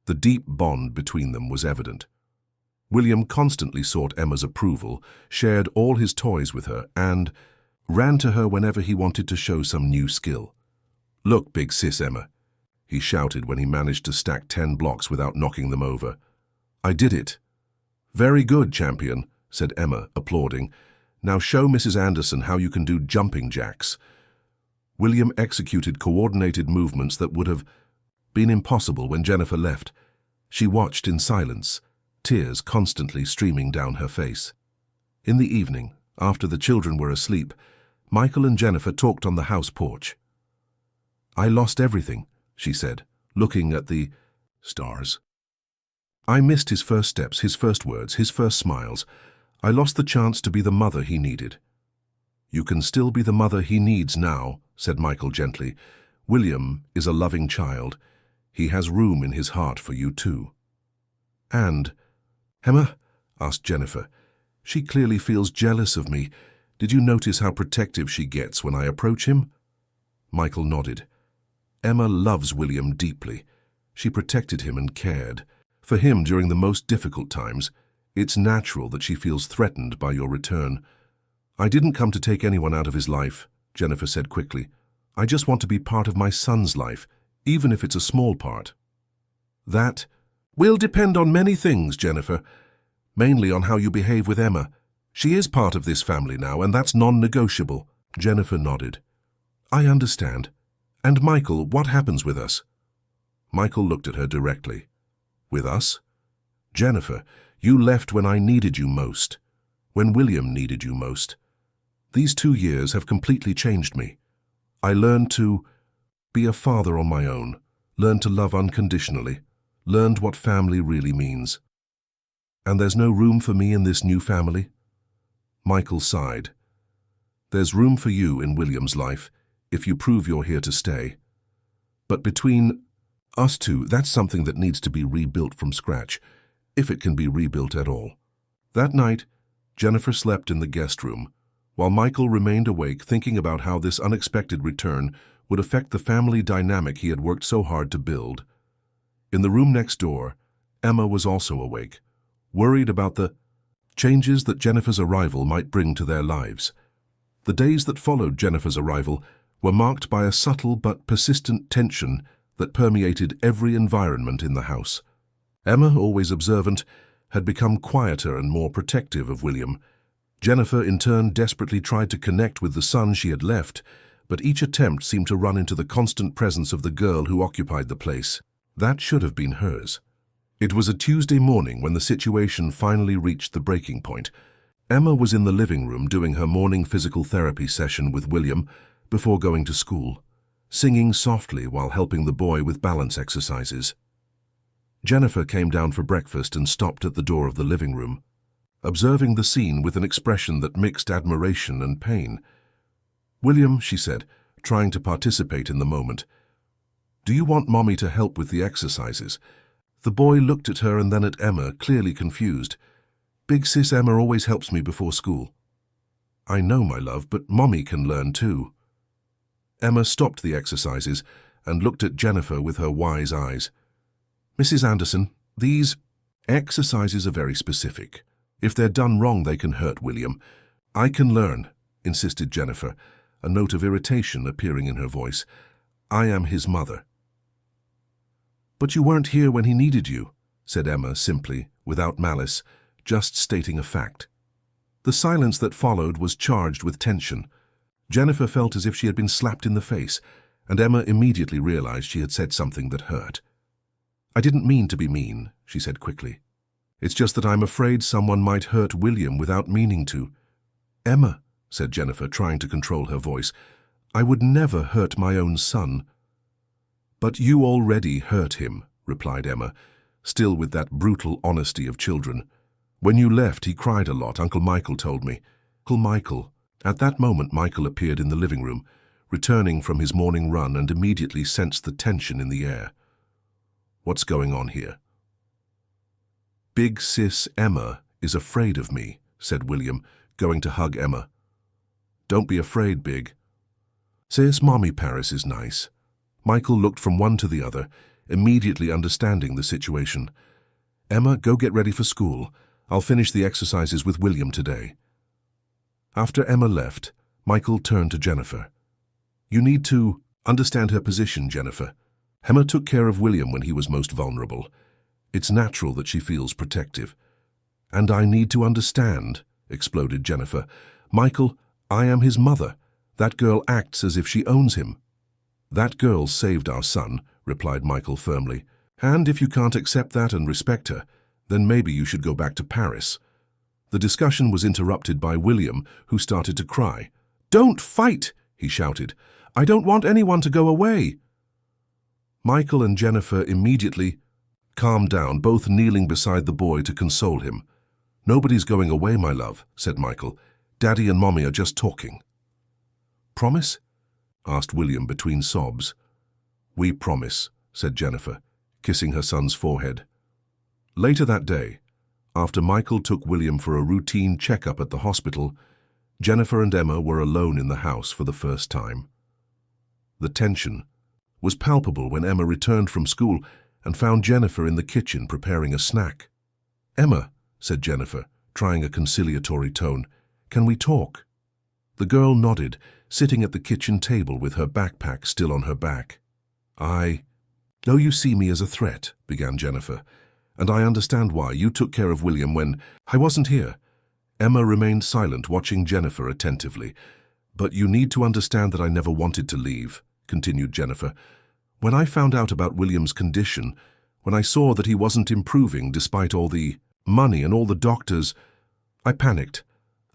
The deep bond between them was evident. William constantly sought Emma's approval, shared all his toys with her, and ran to her whenever he wanted to show some new skill. "Look, big sis Emma," he shouted when he managed to stack 10 blocks without knocking them over. "I did it." "Very good, champion," said Emma, applauding. "Now show Mrs. Anderson how you can do jumping jacks." William executed coordinated movements that would have been impossible when Jennifer left. She watched in silence, tears constantly streaming down her face. In the evening, after the children were asleep, Michael and Jennifer talked on the house porch. "I lost everything," she said, looking at the stars. "I missed his first steps, his first words, his first smiles. I lost the chance to be the mother he needed." "You can still be the mother he needs now," said Michael gently. "William is a loving child. He has room in his heart for you too." "And Emma?" asked Jennifer. "She clearly feels jealous of me. Did you notice how protective she gets when I approach him?" Michael nodded. "Emma loves William deeply. She protected him and cared for him during the most difficult times. It's natural that she feels threatened by your return." "I didn't come to take anyone out of his life," Jennifer said quickly. "I just want to be part of my son's life, even if it's a small part." "That will depend on many things, Jennifer. Mainly on how you behave with Emma. She is part of this family now, and that's non-negotiable." Jennifer nodded. "I understand. And Michael, what happens with us?" Michael looked at her directly. "With us? Jennifer, you left when I needed you most, when William needed you most. These 2 years have completely changed me. I learned to be a father on my own, learned to love unconditionally, learned what family really means. And there's no room for me in this new family?" Michael sighed. "There's room for you in William's life, if you prove you're here to stay. But between us two, that's something that needs to be rebuilt from scratch, if it can be rebuilt at all." That night, Jennifer slept in the guest room, while Michael remained awake thinking about how this unexpected return would affect the family dynamic he had worked so hard to build. In the room next door, Emma was also awake, worried about the changes that Jennifer's arrival might bring to their lives. The days that followed Jennifer's arrival were marked by a subtle but persistent tension that permeated every environment in the house. Emma, always observant, had become quieter and more protective of William. Jennifer, in turn, desperately tried to connect with the son she had left, but each attempt seemed to run into the constant presence of the girl who occupied the place. That should have been hers. It was a Tuesday morning when the situation finally reached the breaking point. Emma was in the living room doing her morning physical therapy session with William before going to school, singing softly while helping the boy with balance exercises. Jennifer came down for breakfast and stopped at the door of the living room, observing the scene with an expression that mixed admiration and pain. "William," she said, trying to participate in the moment, "do you want Mommy to help with the exercises?" The boy looked at her and then at Emma, clearly confused. "Big sis Emma always helps me before school." "I know, my love, but Mommy can learn too." Emma stopped the exercises and looked at Jennifer with her wise eyes. "Mrs. Anderson, these Exercises are very specific. If they're done wrong, they can hurt William. I can learn, insisted Jennifer, a note of irritation appearing in her voice. I am his mother. But you weren't here when he needed you, said Emma simply, without malice, just stating a fact. The silence that followed was charged with tension. Jennifer felt as if she had been slapped in the face, and Emma immediately realized she had said something that hurt. I didn't mean to be mean, she said quickly. It's just that I'm afraid someone might hurt William without meaning to. Emma, said Jennifer, trying to control her voice, I would never hurt my own son. But you already hurt him, replied Emma, still with that brutal honesty of children. When you left, he cried a lot, Uncle Michael told me. Uncle Michael. At that moment, Michael appeared in the living room, returning from his morning run, and immediately sensed the tension in the air. What's going on here? Big sis Emma is afraid of me, said William, going to hug Emma. Don't be afraid, Big. Sis, Mommy Paris is nice. Michael looked from one to the other, immediately understanding the situation. Emma, go get ready for school. I'll finish the exercises with William today. After Emma left, Michael turned to Jennifer. You need to understand her position, Jennifer. Emma took care of William when he was most vulnerable. It's natural that she feels protective. And I need to understand, exploded Jennifer. Michael, I am his mother. That girl acts as if she owns him. That girl saved our son, replied Michael firmly. And if you can't accept that and respect her, then maybe you should go back to Paris. The discussion was interrupted by William, who started to cry. Don't fight, he shouted. I don't want anyone to go away. Michael and Jennifer immediately calmed down, both kneeling beside the boy to console him. Nobody's going away, my love, said Michael. Daddy and Mommy are just talking. Promise? Asked William between sobs. We promise, said Jennifer, kissing her son's forehead. Later that day, after Michael took William for a routine checkup at the hospital, Jennifer and Emma were alone in the house for the first time. The tension was palpable when Emma returned from school and found Jennifer in the kitchen preparing a snack. Emma, said Jennifer, trying a conciliatory tone, can we talk? The girl nodded, sitting at the kitchen table with her backpack still on her back. I know you see me as a threat, began Jennifer, and I understand why. You took care of William when I wasn't here. Emma remained silent, watching Jennifer attentively. But you need to understand that I never wanted to leave, continued Jennifer. When I found out about William's condition, when I saw that he wasn't improving despite all the money and all the doctors, I panicked.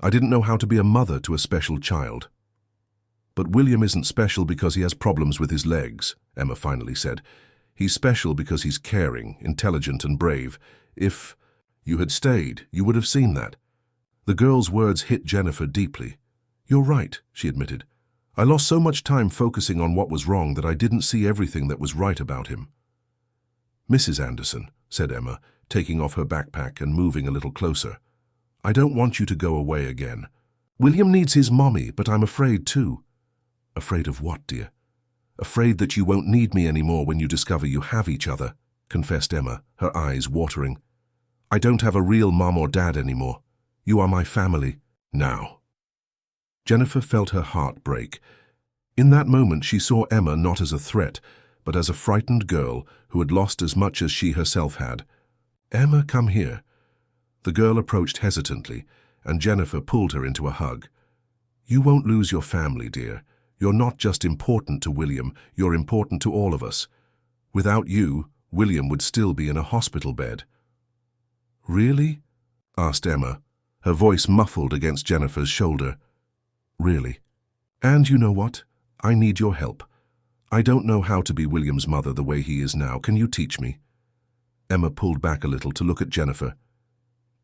I didn't know how to be a mother to a special child. But William isn't special because he has problems with his legs, Emma finally said. He's special because he's caring, intelligent, and brave. If you had stayed, you would have seen that. The girl's words hit Jennifer deeply. You're right, she admitted. I lost so much time focusing on what was wrong that I didn't see everything that was right about him. Mrs. Anderson, said Emma, taking off her backpack and moving a little closer. I don't want you to go away again. William needs his mommy, but I'm afraid too. Afraid of what, dear? Afraid that you won't need me anymore when you discover you have each other, confessed Emma, her eyes watering. I don't have a real mom or dad anymore. You are my family now. Jennifer felt her heart break. In that moment, she saw Emma not as a threat, but as a frightened girl who had lost as much as she herself had. Emma, come here. The girl approached hesitantly, and Jennifer pulled her into a hug. You won't lose your family, dear. You're not just important to William, you're important to all of us. Without you, William would still be in a hospital bed. Really? Asked Emma, her voice muffled against Jennifer's shoulder. Really. And you know what? I need your help. I don't know how to be William's mother the way he is now. Can you teach me? Emma pulled back a little to look at Jennifer.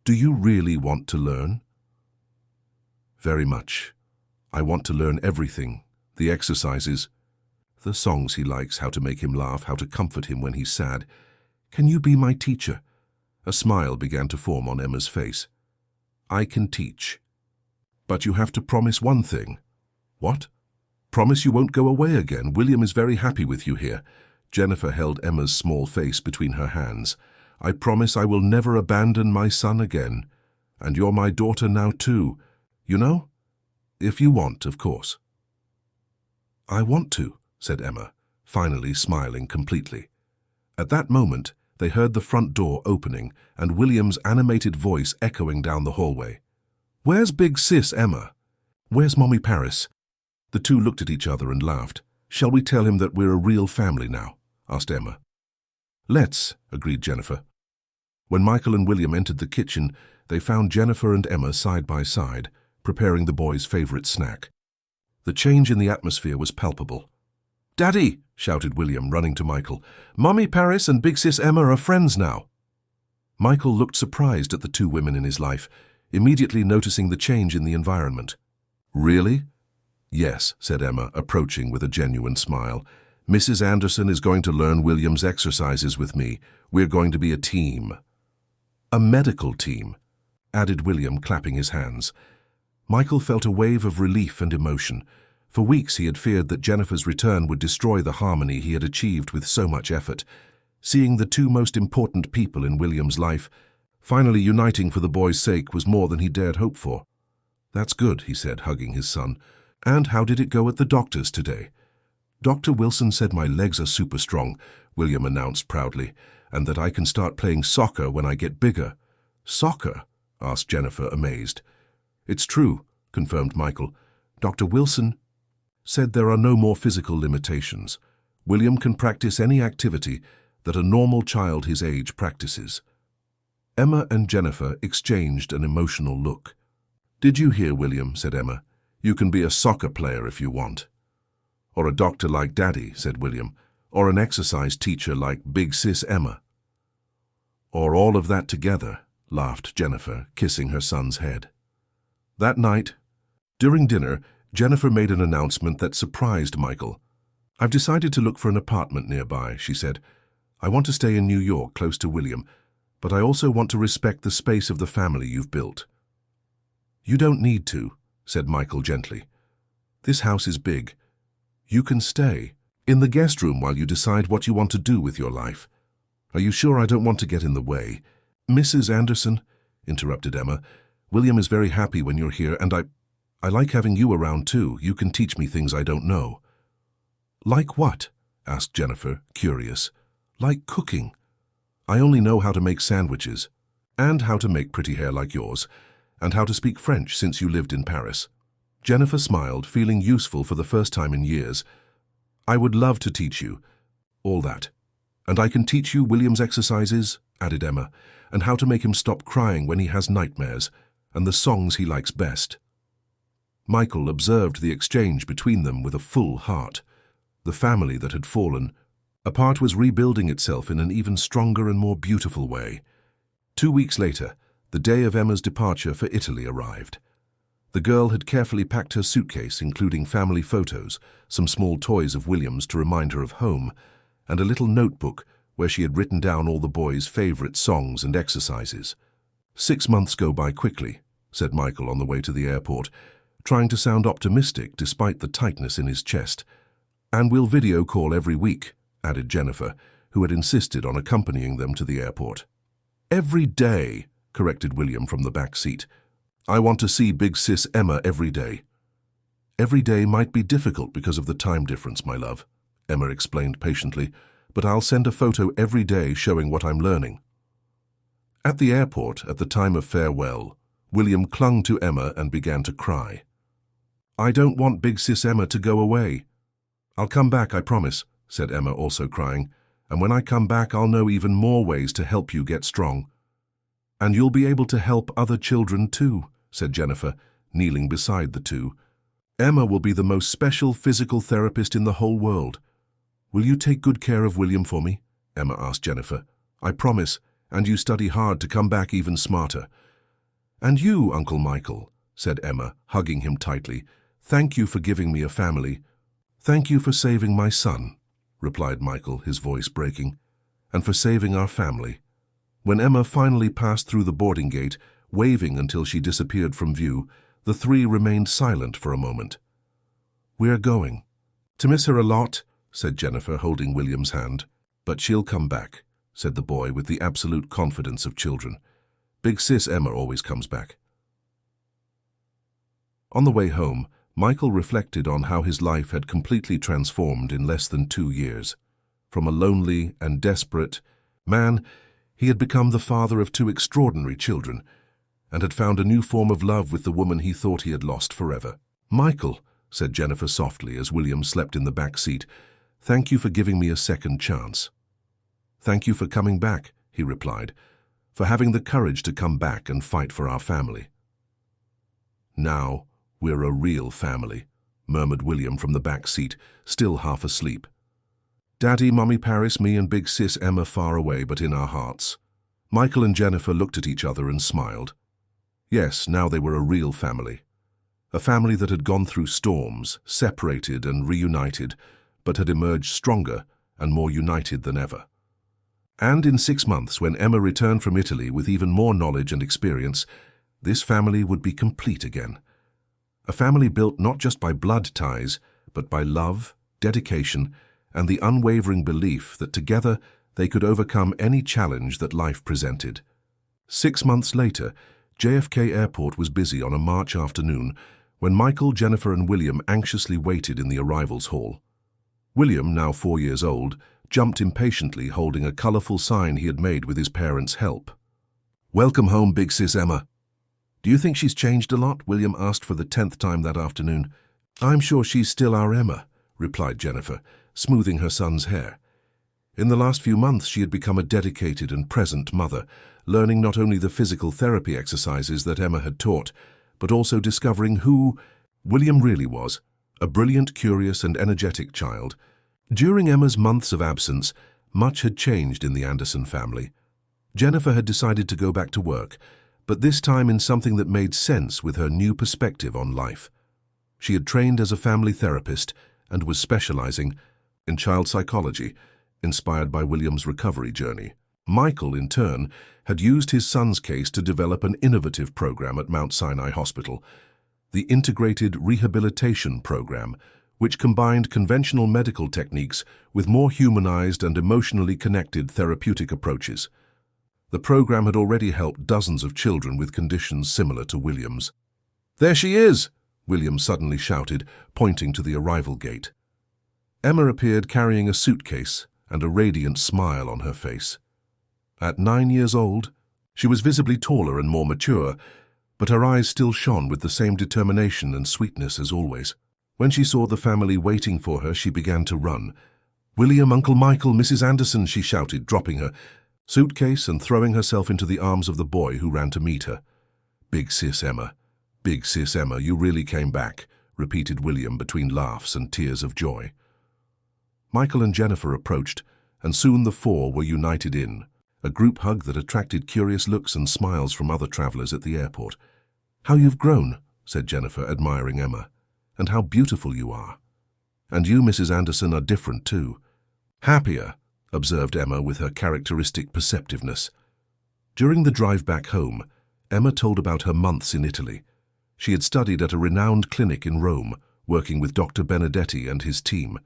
Do you really want to learn? Very much. I want to learn everything. The exercises, the songs he likes, how to make him laugh, how to comfort him when he's sad. Can you be my teacher? A smile began to form on Emma's face. I can teach. But you have to promise one thing. What? Promise you won't go away again. William is very happy with you here. Jennifer held Emma's small face between her hands. I promise I will never abandon my son again. And you're my daughter now too. You know? If you want, of course." "I want to," said Emma, finally smiling completely. At that moment, they heard the front door opening and William's animated voice echoing down the hallway. "Where's big sis, Emma? Where's Mommy Paris?" The two looked at each other and laughed. "Shall we tell him that we're a real family now?" asked Emma. "Let's," agreed Jennifer. When Michael and William entered the kitchen, they found Jennifer and Emma side by side, preparing the boys' favorite snack. The change in the atmosphere was palpable. "Daddy!" shouted William, running to Michael. "Mommy Paris and big sis Emma are friends now." Michael looked surprised at the two women in his life, immediately noticing the change in the environment. "Really?" "Yes," said Emma, approaching with a genuine smile. "Mrs. Anderson is going to learn William's exercises with me. We're going to be a team." "A medical team," added William, clapping his hands. Michael felt a wave of relief and emotion. For weeks he had feared that Jennifer's return would destroy the harmony he had achieved with so much effort. Seeing the two most important people in William's life finally uniting for the boy's sake was more than he dared hope for. "That's good," he said, hugging his son. "And how did it go at the doctor's today?" "Dr. Wilson said my legs are super strong," William announced proudly, "and that I can start playing soccer when I get bigger." "Soccer?" asked Jennifer, amazed. "It's true," confirmed Michael. "Dr. Wilson said there are no more physical limitations. William can practice any activity that a normal child his age practices." Emma and Jennifer exchanged an emotional look. "Did you hear, William?" said Emma. "You can be a soccer player if you want." "Or a doctor like Daddy," said William. "Or an exercise teacher like big sis Emma." "Or all of that together," laughed Jennifer, kissing her son's head. That night, during dinner, Jennifer made an announcement that surprised Michael. "I've decided to look for an apartment nearby," she said. "I want to stay in New York, close to William, but I also want to respect the space of the family you've built." "You don't need to," said Michael gently. "This house is big. You can stay in the guest room while you decide what you want to do with your life. Are you sure I don't want to get in the way?" "Mrs. Anderson," interrupted Emma, "William is very happy when you're here, and I like having you around too. You can teach me things I don't know." "Like what?" asked Jennifer, curious. "Like cooking. I only know how to make sandwiches, and how to make pretty hair like yours, and how to speak French since you lived in Paris." Jennifer smiled, feeling useful for the first time in years. "I would love to teach you all that. And I can teach you William's exercises," added Emma, "and how to make him stop crying when he has nightmares, and the songs he likes best." Michael observed the exchange between them with a full heart. The family that had fallen apart was rebuilding itself in an even stronger and more beautiful way. 2 weeks later, the day of Emma's departure for Italy arrived. The girl had carefully packed her suitcase, including family photos, some small toys of William's to remind her of home, and a little notebook where she had written down all the boys' favorite songs and exercises. 6 months go by quickly," said Michael on the way to the airport, trying to sound optimistic despite the tightness in his chest. "And we'll video call every week," added Jennifer, who had insisted on accompanying them to the airport. "Every day," corrected William from the back seat. "I want to see big sis Emma every day." "Every day might be difficult because of the time difference, my love," Emma explained patiently, "but I'll send a photo every day showing what I'm learning." At the airport, at the time of farewell, William clung to Emma and began to cry. "I don't want big sis Emma to go away." "I'll come back, I promise," said Emma, also crying. "And when I come back, I'll know even more ways to help you get strong." "And you'll be able to help other children too," said Jennifer, kneeling beside the two. "Emma will be the most special physical therapist in the whole world." "Will you take good care of William for me?" Emma asked Jennifer. "I promise, and you study hard to come back even smarter." "And you, Uncle Michael," said Emma, hugging him tightly. "Thank you for giving me a family." "Thank you for saving my son," replied Michael, his voice breaking, "and for saving our family." When Emma finally passed through the boarding gate, waving until she disappeared from view, the three remained silent for a moment. "We're going to miss her a lot," said Jennifer, holding William's hand. "But she'll come back," said the boy with the absolute confidence of children. Big sis Emma always comes back. On the way home, Michael reflected on how his life had completely transformed in less than 2 years. From a lonely and desperate man, he had become the father of 2 extraordinary children and had found a new form of love with the woman he thought he had lost forever. "Michael," said Jennifer softly as William slept in the back seat, "thank you for giving me a second chance." "Thank you for coming back," he replied, "for having the courage to come back and fight for our family." "Now we're a real family," murmured William from the back seat, still half asleep. "Daddy, Mummy Paris, me and big sis Emma far away but in our hearts." Michael and Jennifer looked at each other and smiled. Yes, now they were a real family. A family that had gone through storms, separated and reunited, but had emerged stronger and more united than ever. And in 6 months, when Emma returned from Italy with even more knowledge and experience, this family would be complete again. A family built not just by blood ties, but by love, dedication, and the unwavering belief that together they could overcome any challenge that life presented. 6 months later, JFK Airport was busy on a March afternoon when Michael, Jennifer, and William anxiously waited in the arrivals hall. William, now 4 years old, jumped impatiently holding a colorful sign he had made with his parents' help. "Welcome home, big sis Emma." "Do you think she's changed a lot?" William asked for the 10th time that afternoon. "I'm sure she's still our Emma," replied Jennifer, smoothing her son's hair. In the last few months, she had become a dedicated and present mother, learning not only the physical therapy exercises that Emma had taught, but also discovering who William really was, a brilliant, curious, and energetic child. During Emma's months of absence, much had changed in the Anderson family. Jennifer had decided to go back to work, but this time in something that made sense with her new perspective on life. She had trained as a family therapist and was specializing in child psychology, inspired by William's recovery journey. Michael, in turn, had used his son's case to develop an innovative program at Mount Sinai Hospital, the Integrated Rehabilitation Program, which combined conventional medical techniques with more humanized and emotionally connected therapeutic approaches. The program had already helped dozens of children with conditions similar to William's. "There she is!" William suddenly shouted, pointing to the arrival gate. Emma appeared carrying a suitcase and a radiant smile on her face. At 9 years old, she was visibly taller and more mature, but her eyes still shone with the same determination and sweetness as always. When she saw the family waiting for her, she began to run. "William, Uncle Michael, Mrs. Anderson," she shouted, dropping her suitcase and throwing herself into the arms of the boy who ran to meet her. "Big sis Emma, big sis Emma, you really came back," repeated William between laughs and tears of joy. Michael and Jennifer approached, and soon the 4 were united in a group hug that attracted curious looks and smiles from other travelers at the airport. "How you've grown," said Jennifer, admiring Emma, "and how beautiful you are. And you, Mrs. Anderson, are different too." "Happier," observed Emma with her characteristic perceptiveness. During the drive back home, Emma told about her months in Italy. She had studied at a renowned clinic in Rome, working with Dr. Benedetti and his team.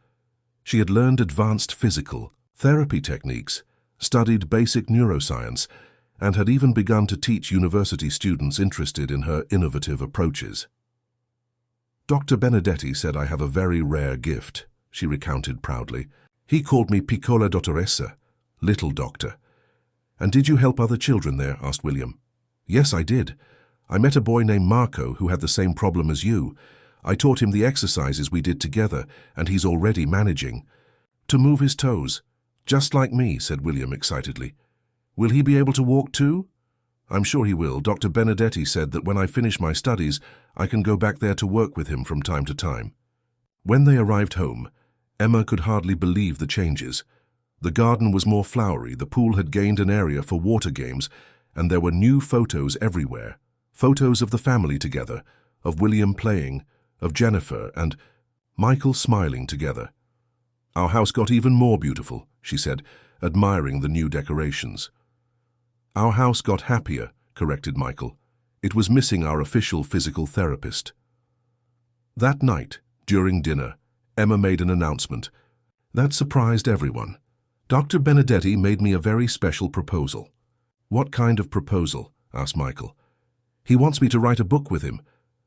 She had learned advanced physical therapy techniques, studied basic neuroscience, and had even begun to teach university students interested in her innovative approaches. "Dr. Benedetti said I have a very rare gift," she recounted proudly. "He called me Piccola Dottoressa, little doctor." "And did you help other children there?" asked William. "Yes, I did. I met a boy named Marco who had the same problem as you. I taught him the exercises we did together, and he's already managing to move his toes. Just like me," said William excitedly. "Will he be able to walk too?" "I'm sure he will. Dr. Benedetti said that when I finish my studies, I can go back there to work with him from time to time." When they arrived home, Emma could hardly believe the changes. The garden was more flowery, the pool had gained an area for water games, and there were new photos everywhere. Photos of the family together, of William playing, of Jennifer and Michael smiling together. "Our house got even more beautiful," she said, admiring the new decorations. "Our house got happier," corrected Michael. "It was missing our official physical therapist." That night, during dinner, Emma made an announcement. That surprised everyone. Dr. Benedetti made me a very special proposal. What kind of proposal? Asked Michael. He wants me to write a book with him,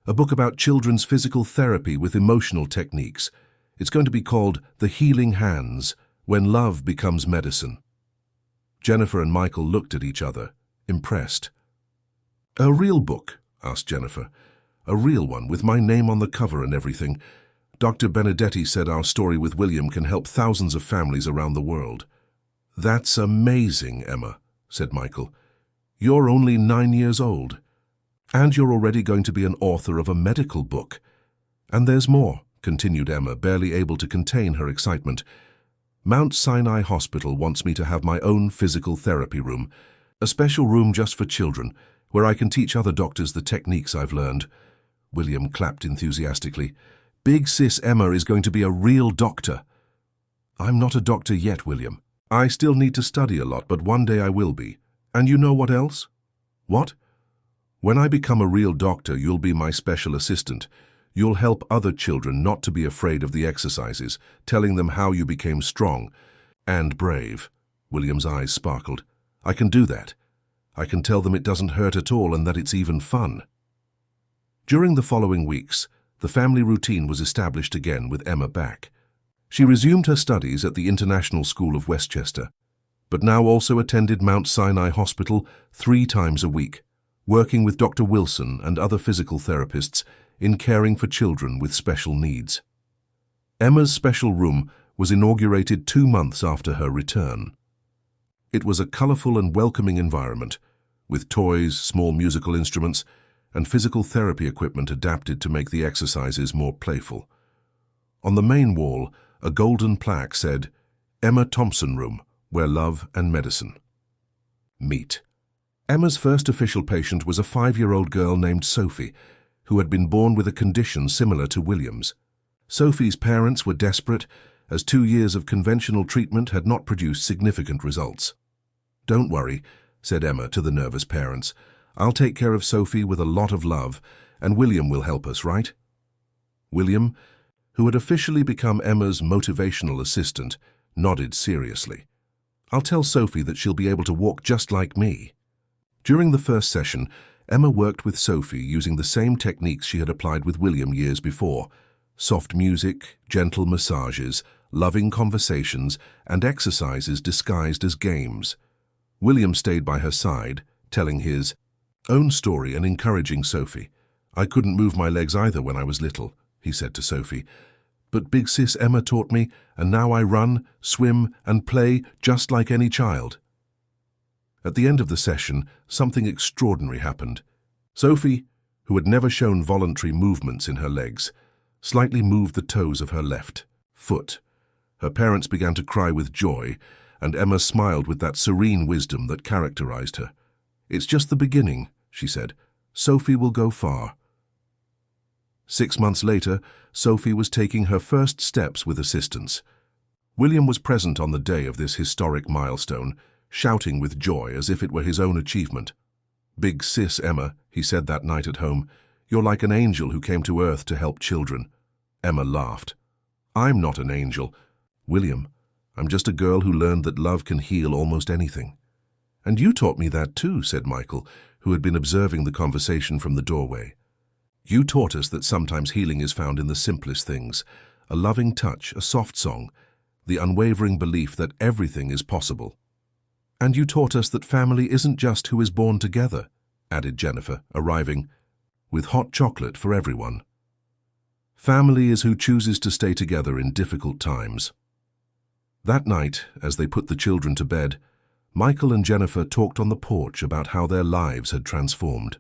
a book about children's physical therapy with emotional techniques. It's going to be called The Healing Hands, When Love Becomes Medicine. Jennifer and Michael looked at each other, impressed. A real book? Asked Jennifer. A real one, with my name on the cover and everything. Dr. Benedetti said our story with William can help thousands of families around the world. That's amazing, Emma, said Michael. You're only 9 years old. And you're already going to be an author of a medical book. And there's more, continued Emma, barely able to contain her excitement. Mount Sinai Hospital wants me to have my own physical therapy room, a special room just for children, where I can teach other doctors the techniques I've learned. William clapped enthusiastically. Big sis Emma is going to be a real doctor. I'm not a doctor yet, William. I still need to study a lot, but one day I will be. And you know what else? What? When I become a real doctor, you'll be my special assistant. You'll help other children not to be afraid of the exercises, telling them how you became strong and brave. William's eyes sparkled. I can do that. I can tell them it doesn't hurt at all and that it's even fun. During the following weeks, the family routine was established again with Emma back. She resumed her studies at the International School of Westchester, but now also attended Mount Sinai Hospital 3 times a week, working with Dr. Wilson and other physical therapists in caring for children with special needs. Emma's special room was inaugurated 2 months after her return. It was a colorful and welcoming environment, with toys, small musical instruments, and physical therapy equipment adapted to make the exercises more playful. On the main wall, a golden plaque said, Emma Thompson Room, where love and medicine meet. Emma's first official patient was a 5-year-old girl named Sophie, who had been born with a condition similar to William's. Sophie's parents were desperate, as 2 years of conventional treatment had not produced significant results. Don't worry, said Emma to the nervous parents. I'll take care of Sophie with a lot of love, and William will help us, right? William, who had officially become Emma's motivational assistant, nodded seriously. I'll tell Sophie that she'll be able to walk just like me. During the first session, Emma worked with Sophie using the same techniques she had applied with William years before: soft music, gentle massages, loving conversations, and exercises disguised as games. William stayed by her side, telling his own story and encouraging Sophie. I couldn't move my legs either when I was little, he said to Sophie. But big sis Emma taught me, and now I run, swim, and play just like any child. At the end of the session, something extraordinary happened. Sophie, who had never shown voluntary movements in her legs, slightly moved the toes of her left foot. Her parents began to cry with joy, and Emma smiled with that serene wisdom that characterized her. It's just the beginning, she said. Sophie will go far. 6 months later, Sophie was taking her first steps with assistance. William was present on the day of this historic milestone, shouting with joy as if it were his own achievement. Big sis Emma, he said that night at home, you're like an angel who came to earth to help children. Emma laughed. I'm not an angel, William. I'm just a girl who learned that love can heal almost anything. And you taught me that too, said Michael, who had been observing the conversation from the doorway. You taught us that sometimes healing is found in the simplest things: a loving touch, a soft song, the unwavering belief that everything is possible. And you taught us that family isn't just who is born together, added Jennifer, arriving, with hot chocolate for everyone. Family is who chooses to stay together in difficult times. That night, as they put the children to bed, Michael and Jennifer talked on the porch about how their lives had transformed.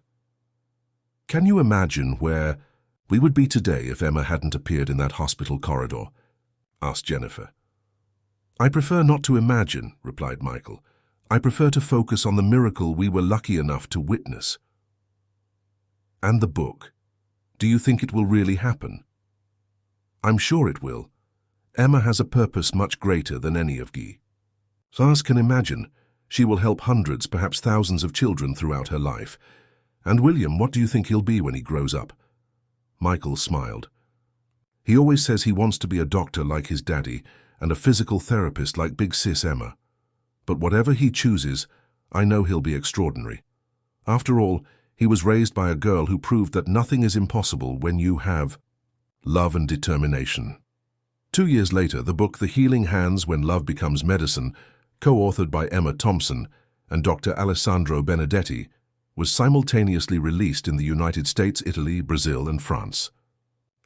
Can you imagine where we would be today if Emma hadn't appeared in that hospital corridor? Asked Jennifer. I prefer not to imagine, replied Michael. I prefer to focus on the miracle we were lucky enough to witness. And the book. Do you think it will really happen? I'm sure it will. Emma has a purpose much greater than any of Guy. Sars can imagine. She will help hundreds, perhaps thousands of children throughout her life. And William, what do you think he'll be when he grows up? Michael smiled. He always says he wants to be a doctor like his daddy, and a physical therapist like Big Sis Emma. But whatever he chooses, I know he'll be extraordinary. After all, he was raised by a girl who proved that nothing is impossible when you have love and determination. 2 years later, the book The Healing Hands When Love Becomes Medicine, co-authored by Emma Thompson and Dr. Alessandro Benedetti, was simultaneously released in the United States, Italy, Brazil, and France.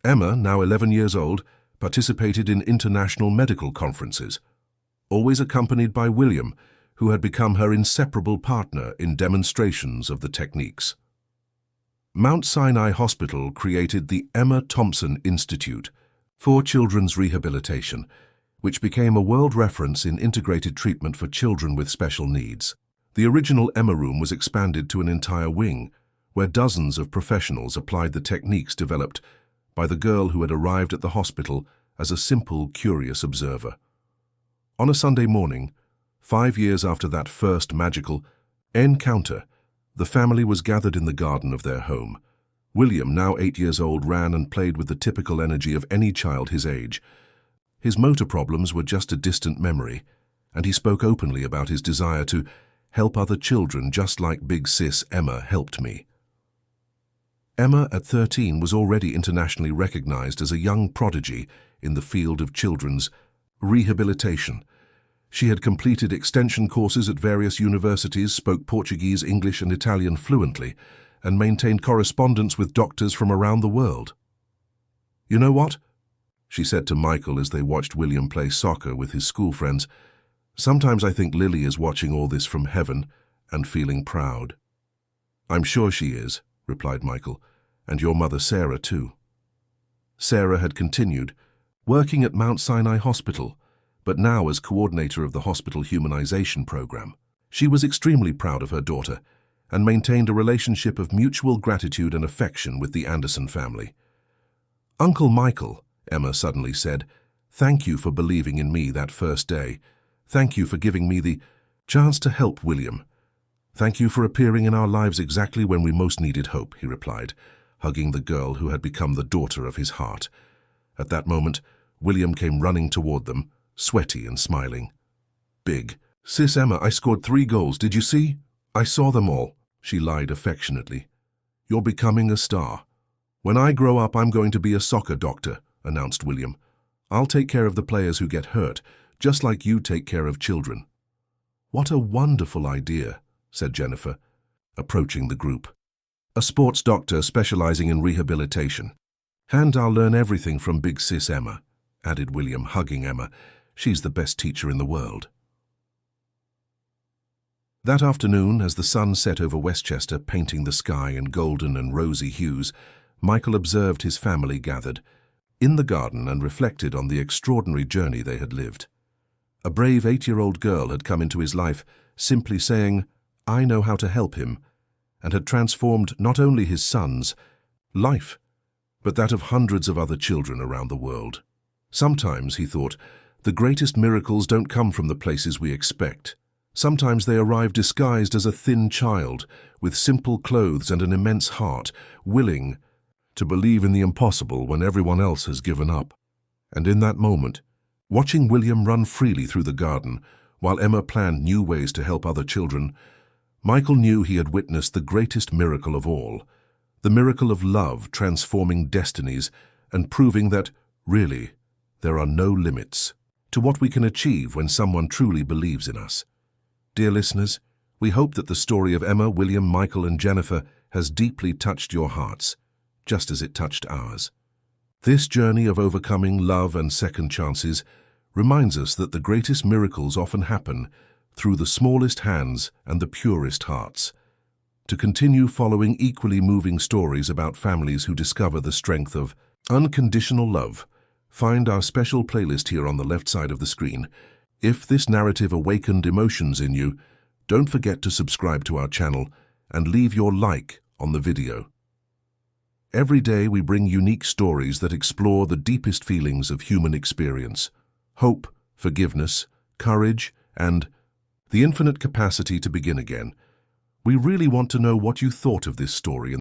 Emma, now 11 years old, participated in international medical conferences, always accompanied by William, who had become her inseparable partner in demonstrations of the techniques. Mount Sinai Hospital created the Emma Thompson Institute for Children's Rehabilitation, which became a world reference in integrated treatment for children with special needs. The original Emma Room was expanded to an entire wing, where dozens of professionals applied the techniques developed by the girl who had arrived at the hospital as a simple, curious observer. On a Sunday morning, 5 years after that first magical encounter, the family was gathered in the garden of their home. William, now 8 years old, ran and played with the typical energy of any child his age. His motor problems were just a distant memory, and he spoke openly about his desire to help other children just like Big Sis Emma helped me. Emma, at 13, was already internationally recognized as a young prodigy in the field of children's rehabilitation. She had completed extension courses at various universities, spoke Portuguese, English, and Italian fluently, and maintained correspondence with doctors from around the world. "You know what?" she said to Michael as they watched William play soccer with his school friends. "Sometimes I think Lily is watching all this from heaven and feeling proud." "I'm sure she is," replied Michael, "and your mother Sarah too." Sarah had continued, working at Mount Sinai Hospital, but now as coordinator of the hospital humanization program. She was extremely proud of her daughter and maintained a relationship of mutual gratitude and affection with the Anderson family. "Uncle Michael," Emma suddenly said, "thank you for believing in me that first day. Thank you for giving me the chance to help William. Thank you for appearing in our lives exactly when we most needed hope," he replied, hugging the girl who had become the daughter of his heart. At that moment, William came running toward them, sweaty and smiling. "Big Sis Emma, I scored 3 goals, did you see? I saw them all," she lied affectionately. "You're becoming a star. When I grow up, I'm going to be a soccer doctor," announced William. "I'll take care of the players who get hurt, just like you take care of children." "What a wonderful idea," said Jennifer, approaching the group. "A sports doctor specializing in rehabilitation. And I'll learn everything from Big Sis Emma," added William, hugging Emma. "She's the best teacher in the world." That afternoon, as the sun set over Westchester, painting the sky in golden and rosy hues, Michael observed his family gathered in the garden and reflected on the extraordinary journey they had lived. A brave 8-year-old girl had come into his life, simply saying, "I know how to help him," and had transformed not only his son's life, but that of hundreds of other children around the world. Sometimes, he thought, the greatest miracles don't come from the places we expect. Sometimes they arrive disguised as a thin child, with simple clothes and an immense heart, willing to believe in the impossible when everyone else has given up. And in that moment, watching William run freely through the garden, while Emma planned new ways to help other children, Michael knew he had witnessed the greatest miracle of all, the miracle of love transforming destinies and proving that, really, there are no limits to what we can achieve when someone truly believes in us. Dear listeners, we hope that the story of Emma, William, Michael, and Jennifer has deeply touched your hearts, just as it touched ours. This journey of overcoming love and second chances reminds us that the greatest miracles often happen through the smallest hands and the purest hearts. To continue following equally moving stories about families who discover the strength of unconditional love, find our special playlist here on the left side of the screen. If this narrative awakened emotions in you, don't forget to subscribe to our channel and leave your like on the video. Every day we bring unique stories that explore the deepest feelings of human experience: hope, forgiveness, courage, and the infinite capacity to begin again. We really want to know what you thought of this story